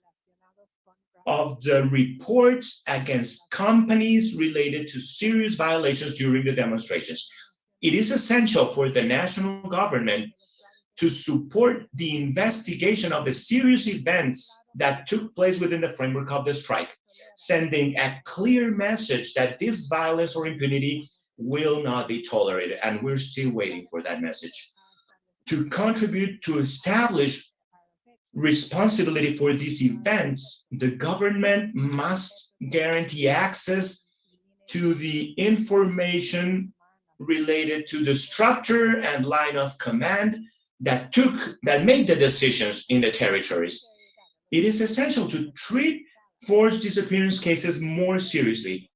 of the reports against companies related to serious violations during the demonstrations. It is essential for the national government to support the investigation of the serious events that took place within the framework of the strike, sending a clear message that this violence or impunity will not be tolerated, and we're still waiting for that message. To contribute to establish responsibility for these events, the government must guarantee access to the information related to the structure and line of command that made the decisions in the territories. It is essential to treat forced disappearance cases more seriously.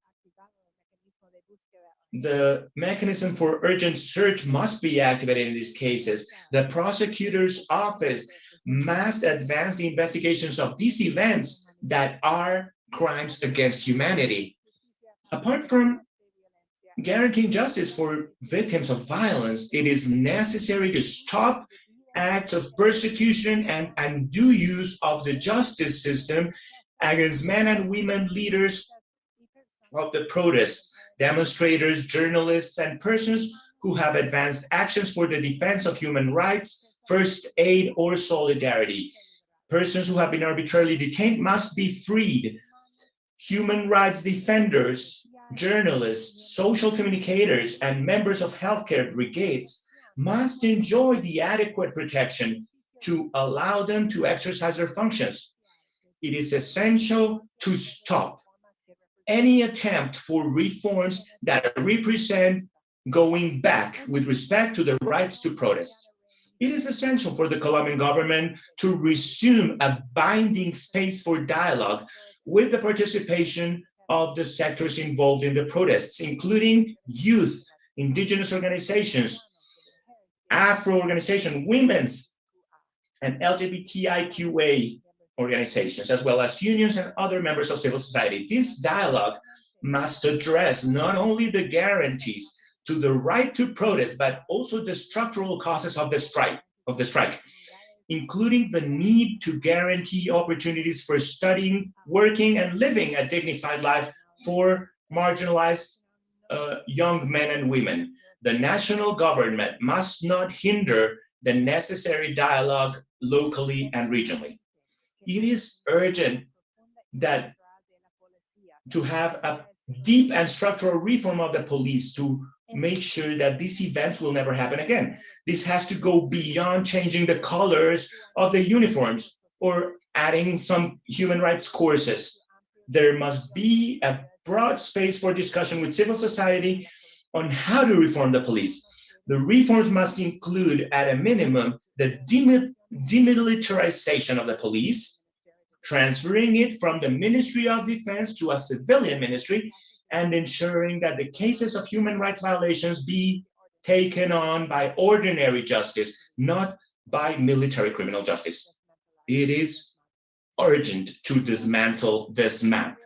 The mechanism for urgent search must be activated in these cases. The prosecutor's office must advance the investigations of these events that are crimes against humanity. Apart from guaranteeing justice for victims of violence, it is necessary to stop acts of persecution and undue use of the justice system against men and women leaders of the protests, demonstrators, journalists, and persons who have advanced actions for the defense of human rights, first aid, or solidarity. Persons who have been arbitrarily detained must be freed. Human rights defenders, journalists, social communicators, and members of healthcare brigades must enjoy the adequate protection to allow them to exercise their functions. It is essential to stop any attempt for reforms that represent going back with respect to the rights to protest. It is essential for the Colombian government to resume a binding space for dialogue with the participation of the sectors involved in the protests, including youth, indigenous organizations, Afro organizations, women's and LGBTIQA organizations, as well as unions and other members of civil society. This dialogue must address not only the guarantees to the right to protest, but also the structural causes of the strike, including the need to guarantee opportunities for studying, working, and living a dignified life for marginalized young men and women. The national government must not hinder the necessary dialogue locally and regionally. It is urgent that to have a deep and structural reform of the police to make sure that these events will never happen again. This has to go beyond changing the colors of the uniforms or adding some human rights courses. There must be a broad space for discussion with civil society on how to reform the police. The reforms must include, at a minimum, the demilitarization of the police, transferring it from the Ministry of Defense to a civilian ministry, and ensuring that the cases of human rights violations be taken on by ordinary justice, not by military criminal justice. It is urgent to dismantle this map.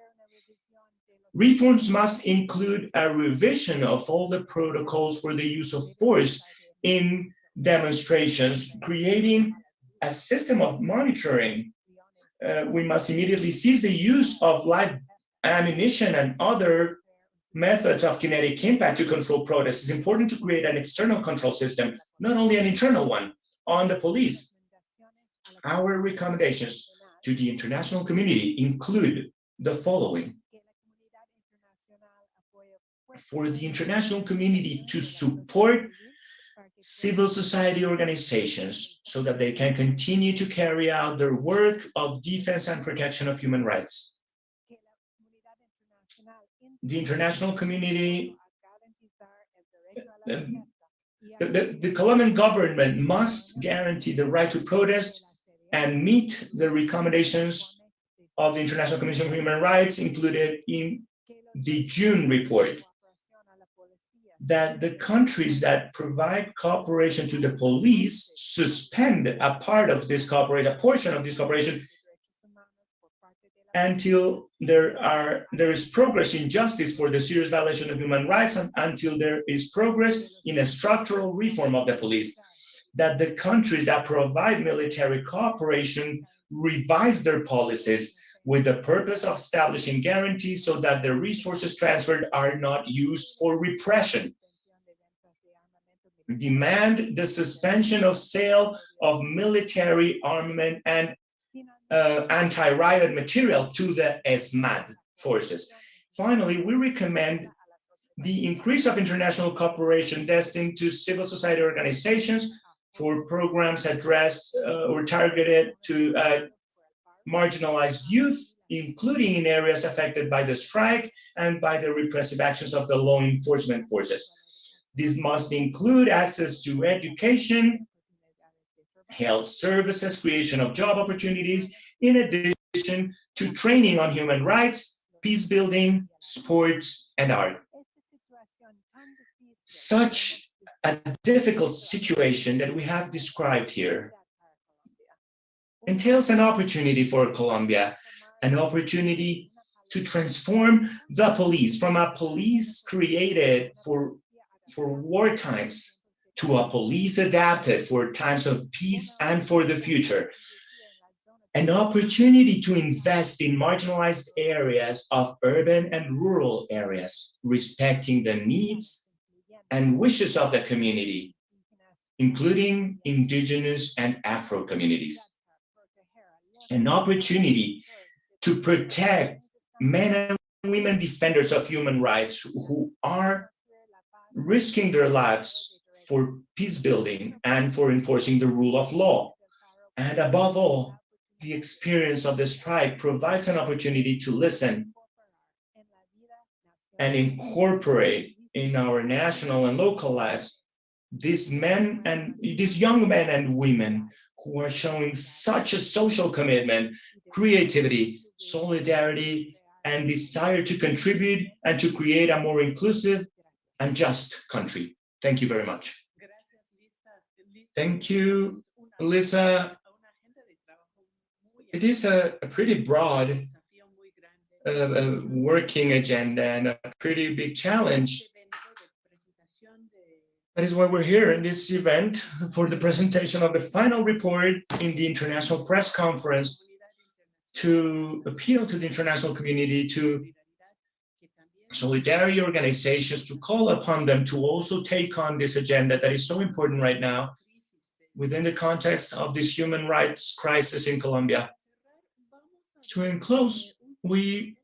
Reforms must include a revision of all the protocols for the use of force in demonstrations, creating a system of monitoring. We must immediately cease the use of live ammunition and other methods of kinetic impact to control protests. It's important to create an external control system, not only an internal one, on the police. Our recommendations to the international community include the following. For the international community to support civil society organizations so that they can continue to carry out their work of defense and protection of human rights. The international community, the Colombian government must guarantee the right to protest and meet the recommendations of the International Commission on Human Rights included in the June report. That the countries that provide cooperation to the police suspend a part of this cooperation, a portion of this cooperation, until there is progress in justice for the serious violation of human rights, and until there is progress in a structural reform of the police. That the countries that provide military cooperation revise their policies with the purpose of establishing guarantees so that the resources transferred are not used for repression. Demand the suspension of sale of military armament and anti-riot material to the SMAD forces. Finally, we recommend the increase of international cooperation destined to civil society organizations for programs addressed or targeted to marginalized youth, including in areas affected by the strike and by the repressive actions of the law enforcement forces. This must include access to education, health services, creation of job opportunities, in addition to training on human rights, peace building, sports, and art. Such a difficult situation that we have described here entails an opportunity for Colombia, an opportunity to transform the police from a police created for war times to a police adapted for times of peace and for the future. An opportunity to invest in marginalized areas of urban and rural areas, respecting the needs and wishes of the community, including Indigenous and Afro communities. An opportunity to protect men and women defenders of human rights who are risking their lives for peace building and for enforcing the rule of law. And above all, the experience of the strike provides an opportunity to listen and incorporate in our national and local lives these young men and women who are showing such a social commitment, creativity, solidarity, and desire to contribute and to create a more inclusive and just country. Thank you very much. Thank you, Lisa. It is a pretty broad working agenda and a pretty big challenge. That is why we're here in this event for the presentation of the final report in the International Press Conference to appeal to the international community, to solidarity organizations, to call upon them to also take on this agenda that is so important right now within the context of this human rights crisis in Colombia. To close, we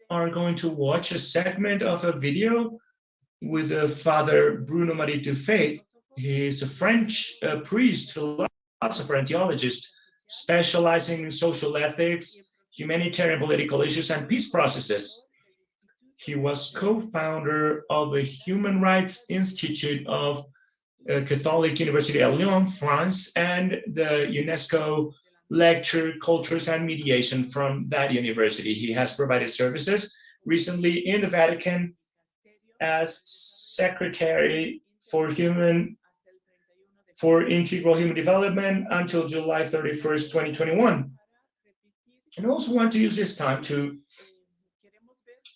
are going to watch a segment of a video with Father Bruno Marie Dufay. He is a French priest, philosopher, and theologist, specializing in social ethics, humanitarian political issues, and peace processes. He was co-founder of a Human Rights Institute of Catholic University of Lyon, France, and the UNESCO Lecture, Cultures, and Mediation from that university. He has provided services recently in the Vatican as Secretary for Integral Human Development until July 31st, 2021. And I also want to use this time to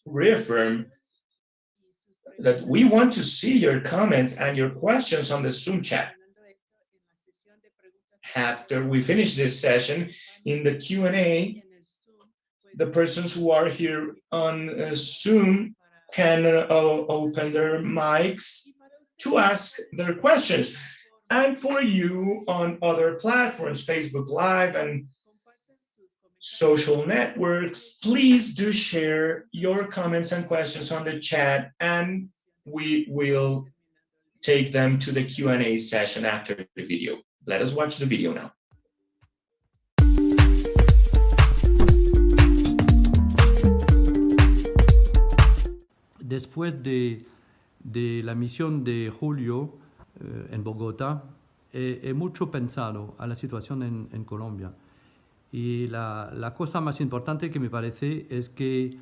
reaffirm that we want to see your comments and your questions on the Zoom chat. After we finish this session, in the Q&A, the persons who are here on Zoom can open their mics to ask their questions. And for you on other platforms, Facebook Live and social networks, please do share your comments and questions on the chat, and we will take them to the Q&A session after the video. Let us watch the video now. Después de la misión de julio en Bogotá, he mucho pensado a la situación en Colombia. Y la cosa más importante que me parece es que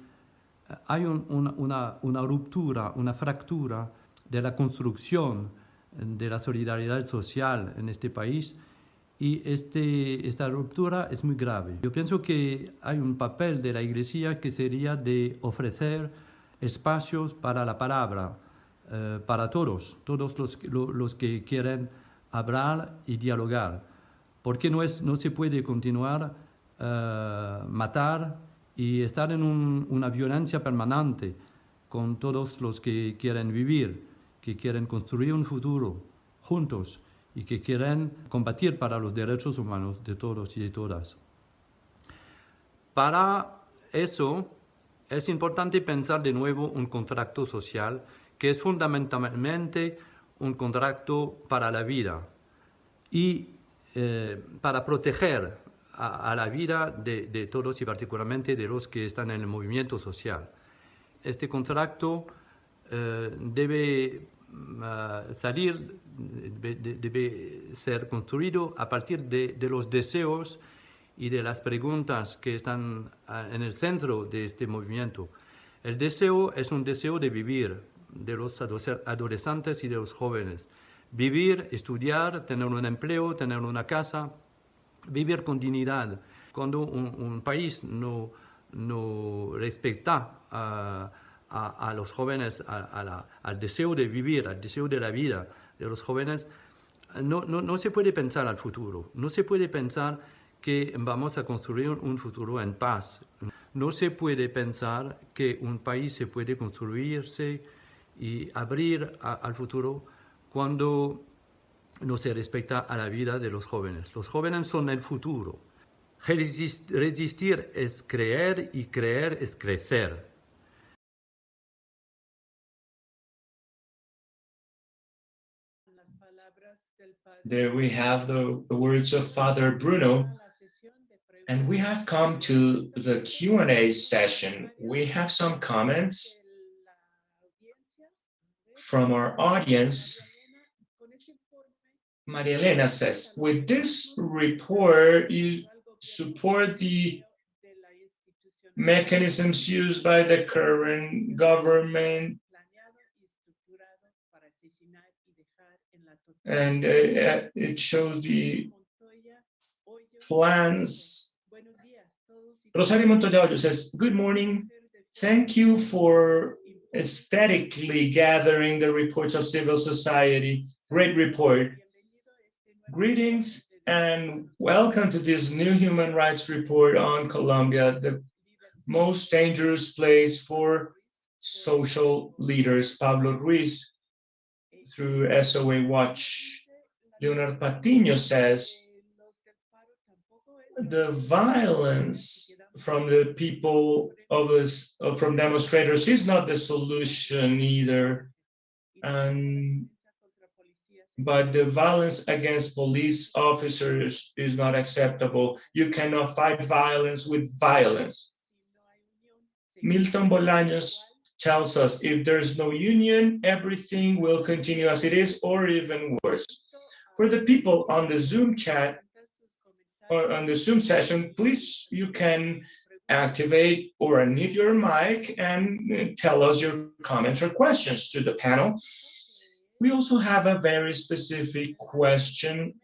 hay una ruptura, una fractura de la construcción de la solidaridad social en este país, y esta ruptura es muy grave. Yo pienso que hay un papel de la Iglesia que sería de ofrecer espacios para la palabra, para todos los que quieren hablar y dialogar, porque no se puede continuar matar y estar en una violencia permanente con todos los que quieren vivir, que quieren construir un futuro juntos y que quieren combatir para los derechos humanos de todos y de todas. Para eso es importante pensar de nuevo un contrato social que es fundamentalmente un contrato para la vida y para proteger a la vida de todos y particularmente de los que están en el movimiento social. Este contrato debe ser construido a partir de los deseos y de las preguntas que están en el centro de este movimiento. El deseo es un deseo de vivir, de los adolescentes y de los jóvenes. Vivir, estudiar, tener un empleo, tener una casa, vivir con dignidad. Cuando un país no respeta a los jóvenes, al deseo de vivir, al deseo de la vida de los jóvenes, no se puede pensar al futuro, no se puede pensar que vamos a construir un futuro en paz. No se puede pensar que un país se puede construirse y abrir al futuro cuando no se respeta a la vida de los jóvenes. Los jóvenes son el futuro. Resistir es creer y creer es crecer. There we have the words of Father Bruno, and we have come to the Q&A session. We have some comments from our audience. Maria Elena says, with this report, you support the mechanisms used by the current government, and it shows the plans. Rosario Montoya says, good morning. Thank you for aesthetically gathering the reports of civil society. Great report. Greetings and welcome to this new human rights report on Colombia, the most dangerous place for social leaders. Pablo Ruiz through SOA Watch. Leonard Patiño says, the violence from the people of us, from demonstrators, is not the solution either. But the violence against police officers is not acceptable. You cannot fight violence with violence. Milton Bolaños tells us if there's no union, everything will continue as it is or even worse. For the people on the Zoom chat, or on the Zoom session, please, you can activate or unmute your mic and tell us your comments or questions to the panel. We also have a very specific question,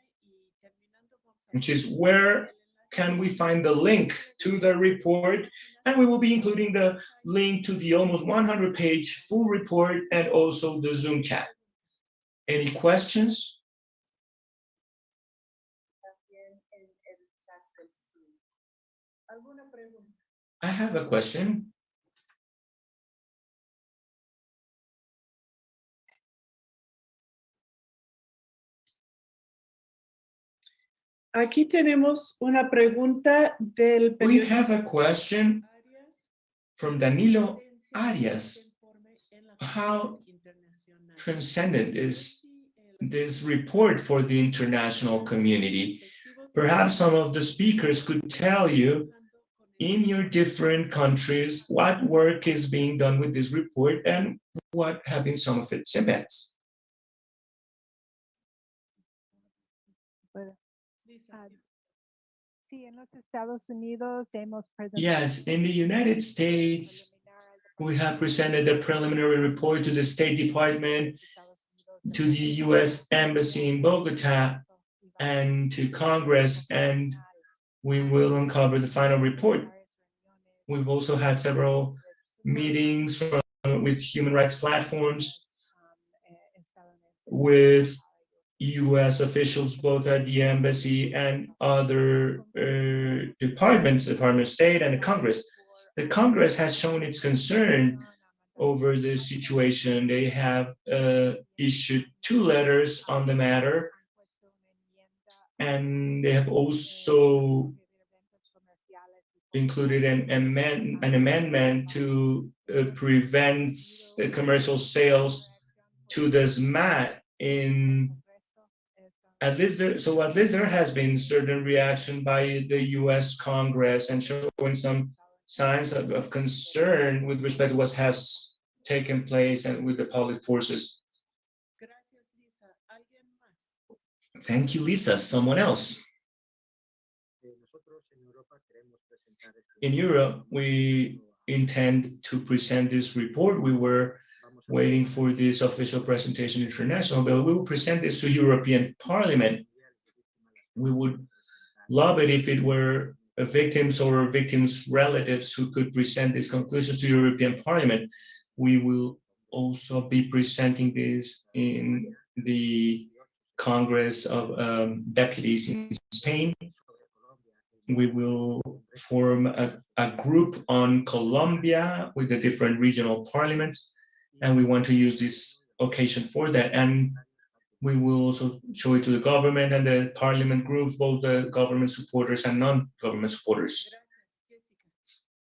which is where can we find the link to the report? And we will be including the link to the almost 100-page full report and also the Zoom chat. Any questions? I have a question. Aquí tenemos una pregunta del periodista. We have a question from Danilo Arias. How transcendent is this report for the international community? Perhaps some of the speakers could tell you in your different countries what work is being done with this report and what have been some of its impacts. Yes, in the United States, we have presented the preliminary report to the State Department, to the U.S. Embassy in Bogota, and to Congress, and we will uncover the final report. We've also had several meetings with human rights platforms, with U.S. officials, both at the embassy and other departments, the Department of State and the Congress. The Congress has shown its concern over the situation. They have issued 2 letters on the matter, and they have also included an amendment to prevent commercial sales to the SMAT in at least there has been certain reaction by the U.S. Congress and showing some signs of concern with respect to what has taken place and with the public forces. Thank you, Lisa. Someone else? In Europe, we intend to present this report. We were waiting for this official presentation international, but we will present this to European Parliament. We would love it if it were victims or victims' relatives who could present these conclusions to European Parliament. We will also be presenting this in the Congress of Deputies in Spain. We will form a group on Colombia with the different regional parliaments, and we want to use this occasion for that. And we will also show it to the government and the parliament groups, both the government supporters and non-government supporters.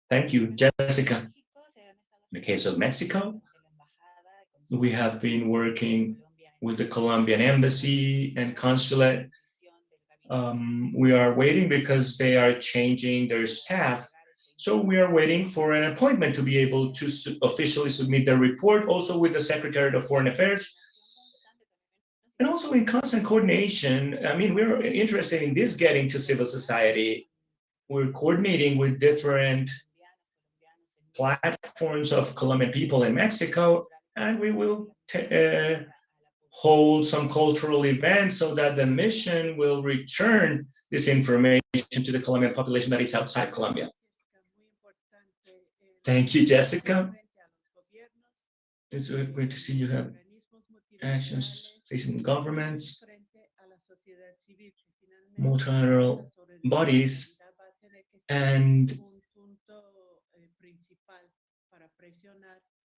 Thank you, Jessica. In the case of Mexico, we have been working with the Colombian embassy and consulate. We are waiting because they are changing their staff. So we are waiting for an appointment to be able to officially submit the report, also with the Secretary of Foreign Affairs. and also in constant coordination. I mean, we're interested in this getting to civil society. We're coordinating with different platforms of Colombian people in Mexico, and we will hold some cultural events so that the mission will return this information to the Colombian population that is outside Colombia. Thank you, Jessica. It's great to see you have actions facing governments, multilateral bodies, and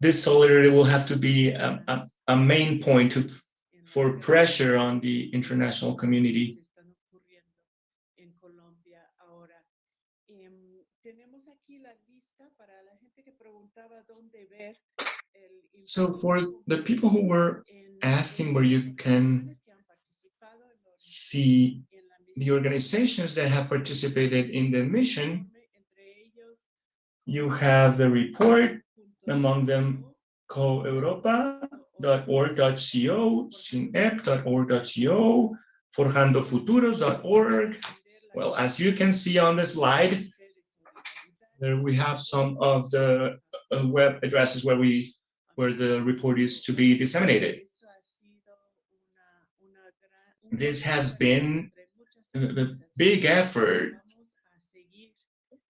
this solidarity will have to be a main point for pressure on the international community. So for the people who were asking where you can see the organizations that have participated in the mission, you have the report, among them coeuropa.org.co, sinep.org.co, forjandofuturos.org. Well, as you can see on the slide, there we have some of the web addresses where the report is to be disseminated. This has been a big effort,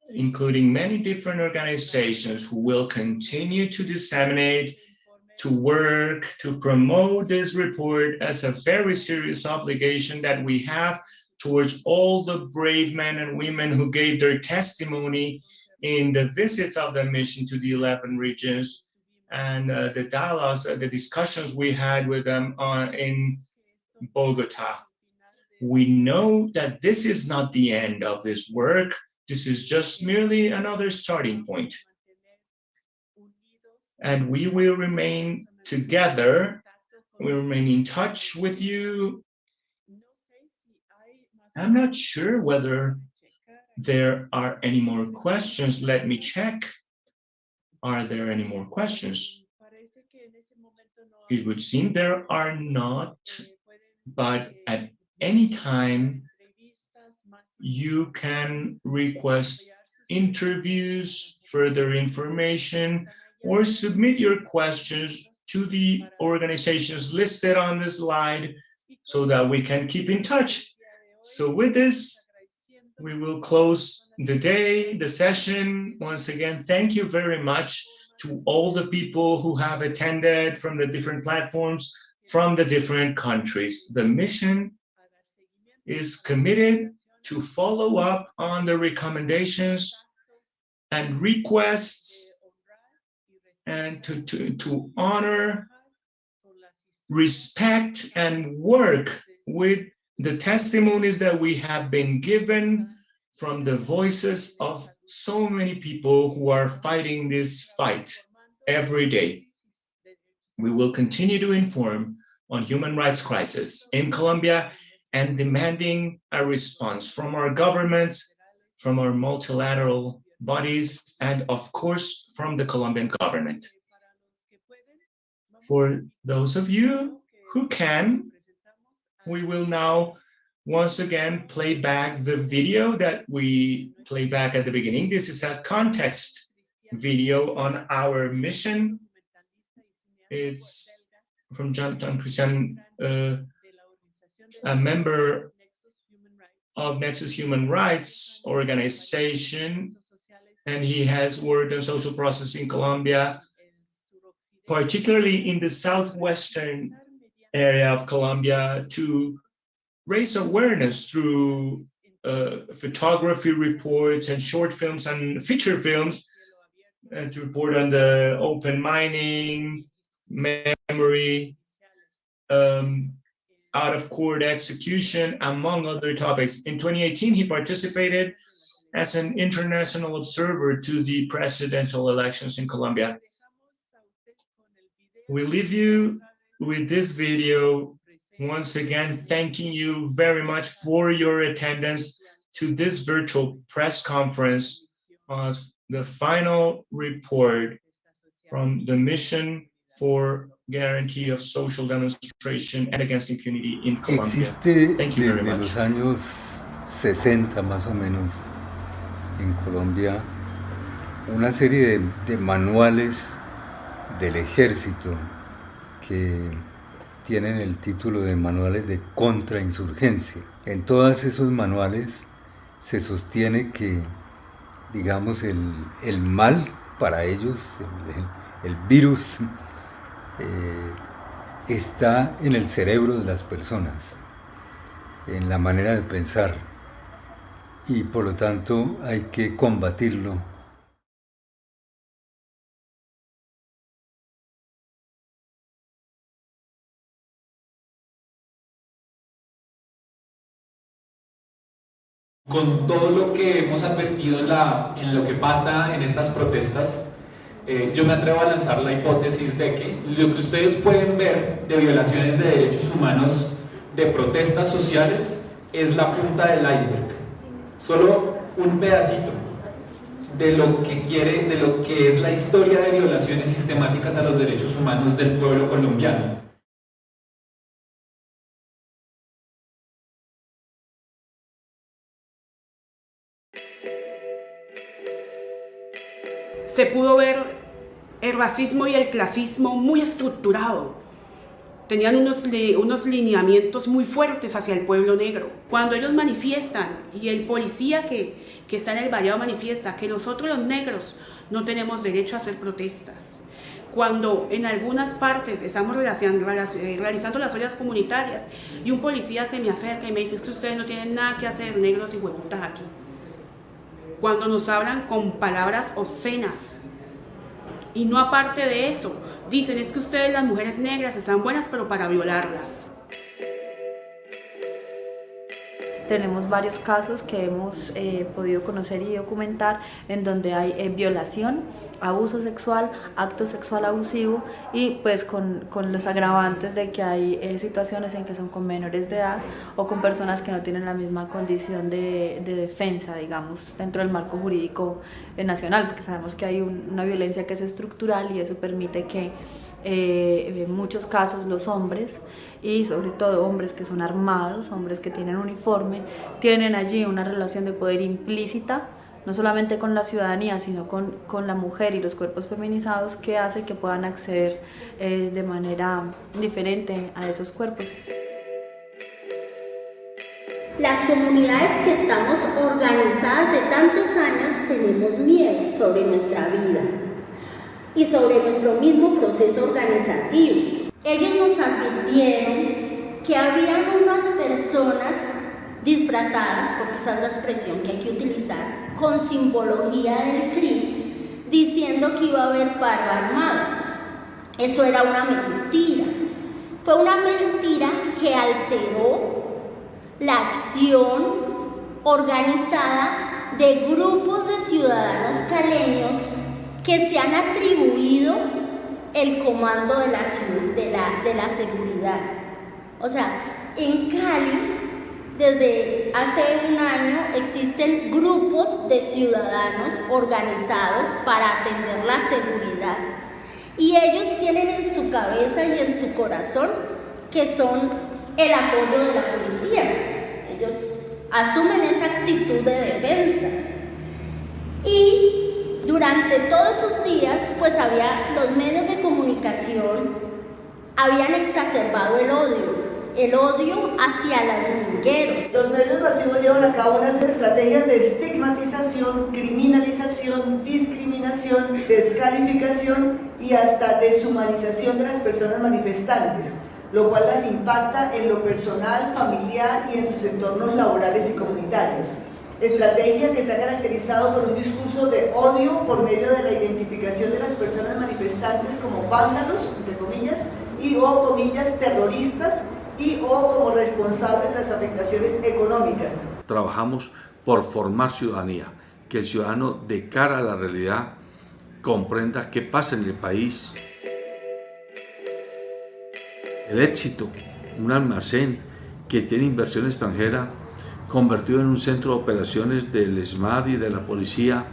including many different organizations who will continue to disseminate, to work, to promote this report as a very serious obligation that we have towards all the brave men and women who gave their testimony in the visits of the mission to the 11 regions and the dialogues, the discussions we had with them in Bogota. We know that this is not the end of this work. This is just merely another starting point. And we will remain together. We'll remain in touch with you. I'm not sure whether there are any more questions. Let me check. Are there any more questions? It would seem there are not, but at any time, you can request interviews, further information, or submit your questions to the organizations listed on the slide so that we can keep in touch. So with this, we will close the day, the session. Once again, thank you very much to all the people who have attended from the different platforms, from the different countries. The mission is committed to follow up on the recommendations and requests and to honor, respect, and work with the testimonies that we have been given from the voices of so many people who are fighting this fight every day. We will continue to inform on human rights crisis in Colombia and demanding a response from our governments, from our multilateral bodies, and of course, from the Colombian government. For those of you who can, we will now once again play back the video that we played back at the beginning. This is a context video on our mission. It's from John Christian, a member of Nexus Human Rights Organization, and he has worked on social process in Colombia, particularly in the southwestern area of Colombia, to raise awareness through photography reports and short films and feature films, and to report on the open mining, memory, out-of-court execution, among other topics. In 2018, he participated as an international observer to the presidential elections in Colombia. We leave you with this video. Once again, thanking you very much for your attendance to this virtual press conference on the final report from the mission for guarantee of social demonstration and against impunity in Colombia. Existe Thank you very desde much. los años 60 más o menos en Colombia una serie de manuales del ejército que tienen el título de manuales de contrainsurgencia. En todos esos manuales se sostiene que, digamos, el mal para ellos, el virus, está en el cerebro de las personas, en la manera de pensar, y por lo tanto hay que combatirlo. Con todo lo que hemos advertido en lo que pasa en estas protestas, yo me atrevo a lanzar la hipótesis de que lo que ustedes pueden ver de violaciones de derechos humanos, de protestas sociales, es la punta del iceberg. Solo un pedacito de lo que es la historia de violaciones sistemáticas a los derechos humanos del pueblo colombiano. Se pudo ver el racismo y el clasismo muy estructurado. Tenían unos lineamientos muy fuertes hacia el pueblo negro. Cuando ellos manifiestan y el policía que está en el vallado manifiesta que nosotros los negros no tenemos derecho a hacer protestas. Cuando en algunas partes estamos realizando las ollas comunitarias y un policía se me acerca y me dice: es que ustedes no tienen nada que hacer, negros y hueputas aquí. Cuando nos hablan con palabras obscenas. Y no aparte de eso, dicen: es que ustedes las mujeres negras están buenas pero para violarlas. Tenemos varios casos que hemos podido conocer y documentar en donde hay violación, abuso sexual, acto sexual abusivo y pues con los agravantes de que hay situaciones en que son con menores de edad o con personas que no tienen la misma condición de defensa, digamos, dentro del marco jurídico nacional, porque sabemos que hay una violencia que es estructural y eso permite que en muchos casos los hombres, y sobre todo hombres que son armados, hombres que tienen uniforme, tienen allí una relación de poder implícita, no solamente con la ciudadanía, sino con la mujer y los cuerpos feminizados, que hace que puedan acceder de manera diferente a esos cuerpos. Las comunidades que estamos organizadas de tantos años tenemos miedo sobre nuestra vida y sobre nuestro mismo proceso organizativo. Ellos nos advirtieron que habían unas personas disfrazadas, porque esa es la expresión que hay que utilizar, con simbología del crimen, diciendo que iba a haber paro armado. Eso era una mentira. Fue una mentira que alteró la acción organizada de grupos de ciudadanos caleños que se han atribuido el comando de la seguridad. O sea, en Cali, desde hace un año, existen grupos de ciudadanos organizados para atender la seguridad. Y ellos tienen en su cabeza y en su corazón que son el apoyo de la policía. Ellos asumen esa actitud de defensa. Y durante todos esos días, pues los medios de comunicación habían exacerbado el odio hacia los mingueros. Los medios masivos llevan a cabo unas estrategias de estigmatización, criminalización, discriminación, descalificación y hasta deshumanización de las personas manifestantes, lo cual las impacta en lo personal, familiar y en sus entornos laborales y comunitarios. Estrategia que está caracterizado por un discurso de odio por medio de la identificación de las personas manifestantes como vándalos, entre comillas, y o comillas terroristas, y o como responsables de las afectaciones económicas. Trabajamos por formar ciudadanía, que el ciudadano de cara a la realidad comprenda qué pasa en el país. El éxito, un almacén que tiene inversión extranjera, convertido en un centro de operaciones del SMAD y de la policía,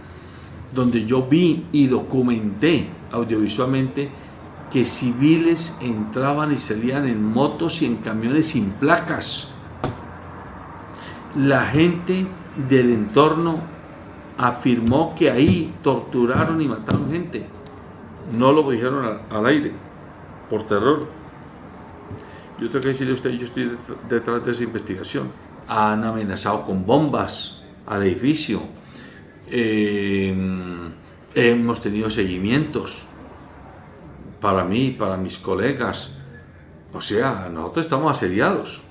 donde yo vi y documenté audiovisualmente que civiles entraban y salían en motos y en camiones sin placas. La gente del entorno afirmó que ahí torturaron y mataron gente. No lo dijeron al aire, por terror. Yo tengo que decirle a usted, yo estoy detrás de esa investigación. Han amenazado con bombas al edificio. Hemos tenido seguimientos para mí, para mis colegas. O sea, nosotros estamos asediados.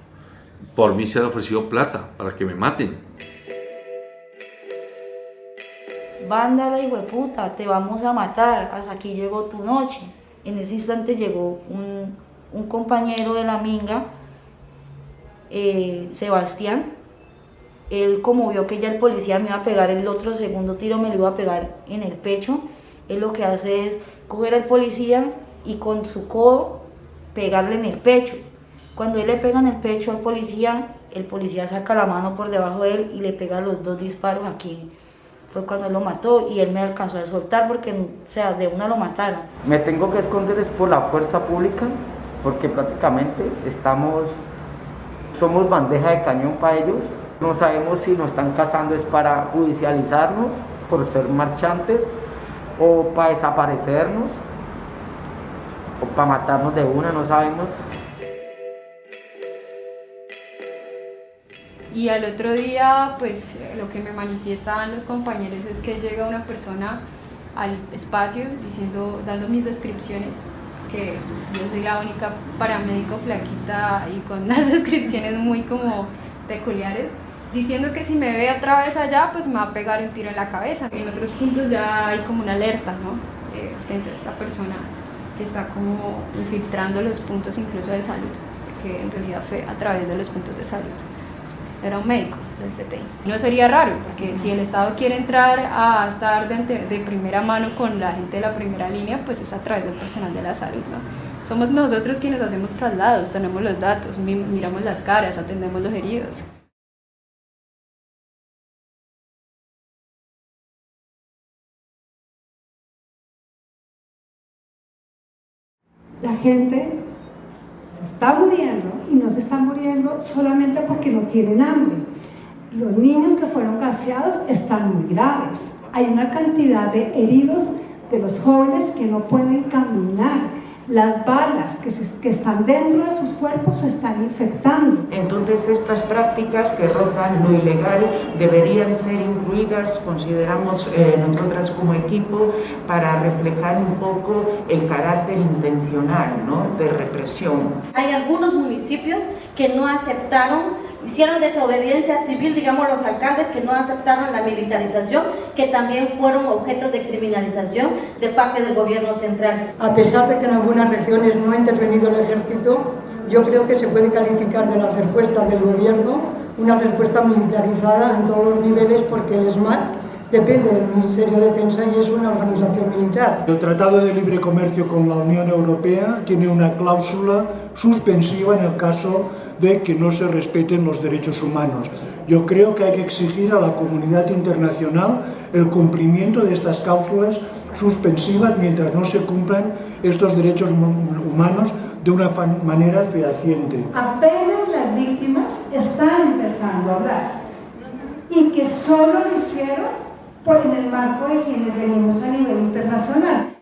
Por mí se han ofrecido plata para que me maten. Banda la hijueputa, te vamos a matar, hasta aquí llegó tu noche. En ese instante llegó un compañero de la minga, Sebastián. Él, como vio que ya el policía me iba a pegar el otro segundo tiro, me lo iba a pegar en el pecho. Él lo que hace es coger al policía y con su codo pegarle en el pecho. Cuando él le pega en el pecho al policía, el policía saca la mano por debajo de él y le pega los 2 disparos aquí. Fue cuando él lo mató y él me alcanzó a soltar porque, o sea, de una lo mataron. Me tengo que esconder es por la fuerza pública, porque prácticamente somos bandeja de cañón para ellos. No sabemos si nos están cazando es para judicializarnos por ser marchantes o para desaparecernos o para matarnos de una, no sabemos. Y al otro día, pues lo que me manifiestaban los compañeros es que llega una persona al espacio dando mis descripciones, que pues, yo soy la única paramédico flaquita y con unas descripciones muy como peculiares, diciendo que si me ve otra vez allá, pues me va a pegar un tiro en la cabeza. En otros puntos ya hay como una alerta, ¿no? Frente a esta persona que está como infiltrando los puntos incluso de salud, que en realidad fue a través de los puntos de salud. Era un médico del CTI. No sería raro, porque si el Estado quiere entrar a estar de primera mano con la gente de la primera línea, pues es a través del personal de la salud, ¿no? Somos nosotros quienes hacemos traslados, tenemos los datos, miramos las caras, atendemos los heridos. La gente se está muriendo y no se está muriendo solamente porque no tienen hambre. Los niños que fueron gaseados están muy graves. Hay una cantidad de heridos de los jóvenes que no pueden caminar. Las balas que están dentro de sus cuerpos se están infectando. Entonces estas prácticas que rozan lo ilegal deberían ser incluidas, consideramos nosotras como equipo, para reflejar un poco el carácter intencional, ¿no?, de represión. Hay algunos municipios que no aceptaron, hicieron desobediencia civil, digamos los alcaldes que no aceptaron la militarización, que también fueron objetos de criminalización de parte del gobierno central. A pesar de que en algunas regiones no ha intervenido el ejército, yo creo que se puede calificar de la respuesta del gobierno una respuesta militarizada en todos los niveles, porque el SMAT depende del Ministerio de Defensa y es una organización militar. El Tratado de Libre Comercio con la Unión Europea tiene una cláusula suspensiva en el caso de que no se respeten los derechos humanos. Yo creo que hay que exigir a la comunidad internacional el cumplimiento de estas cláusulas suspensivas mientras no se cumplan estos derechos humanos de una manera fehaciente. Apenas las víctimas están empezando a hablar y que solo lo hicieron en el marco de quienes venimos a nivel internacional.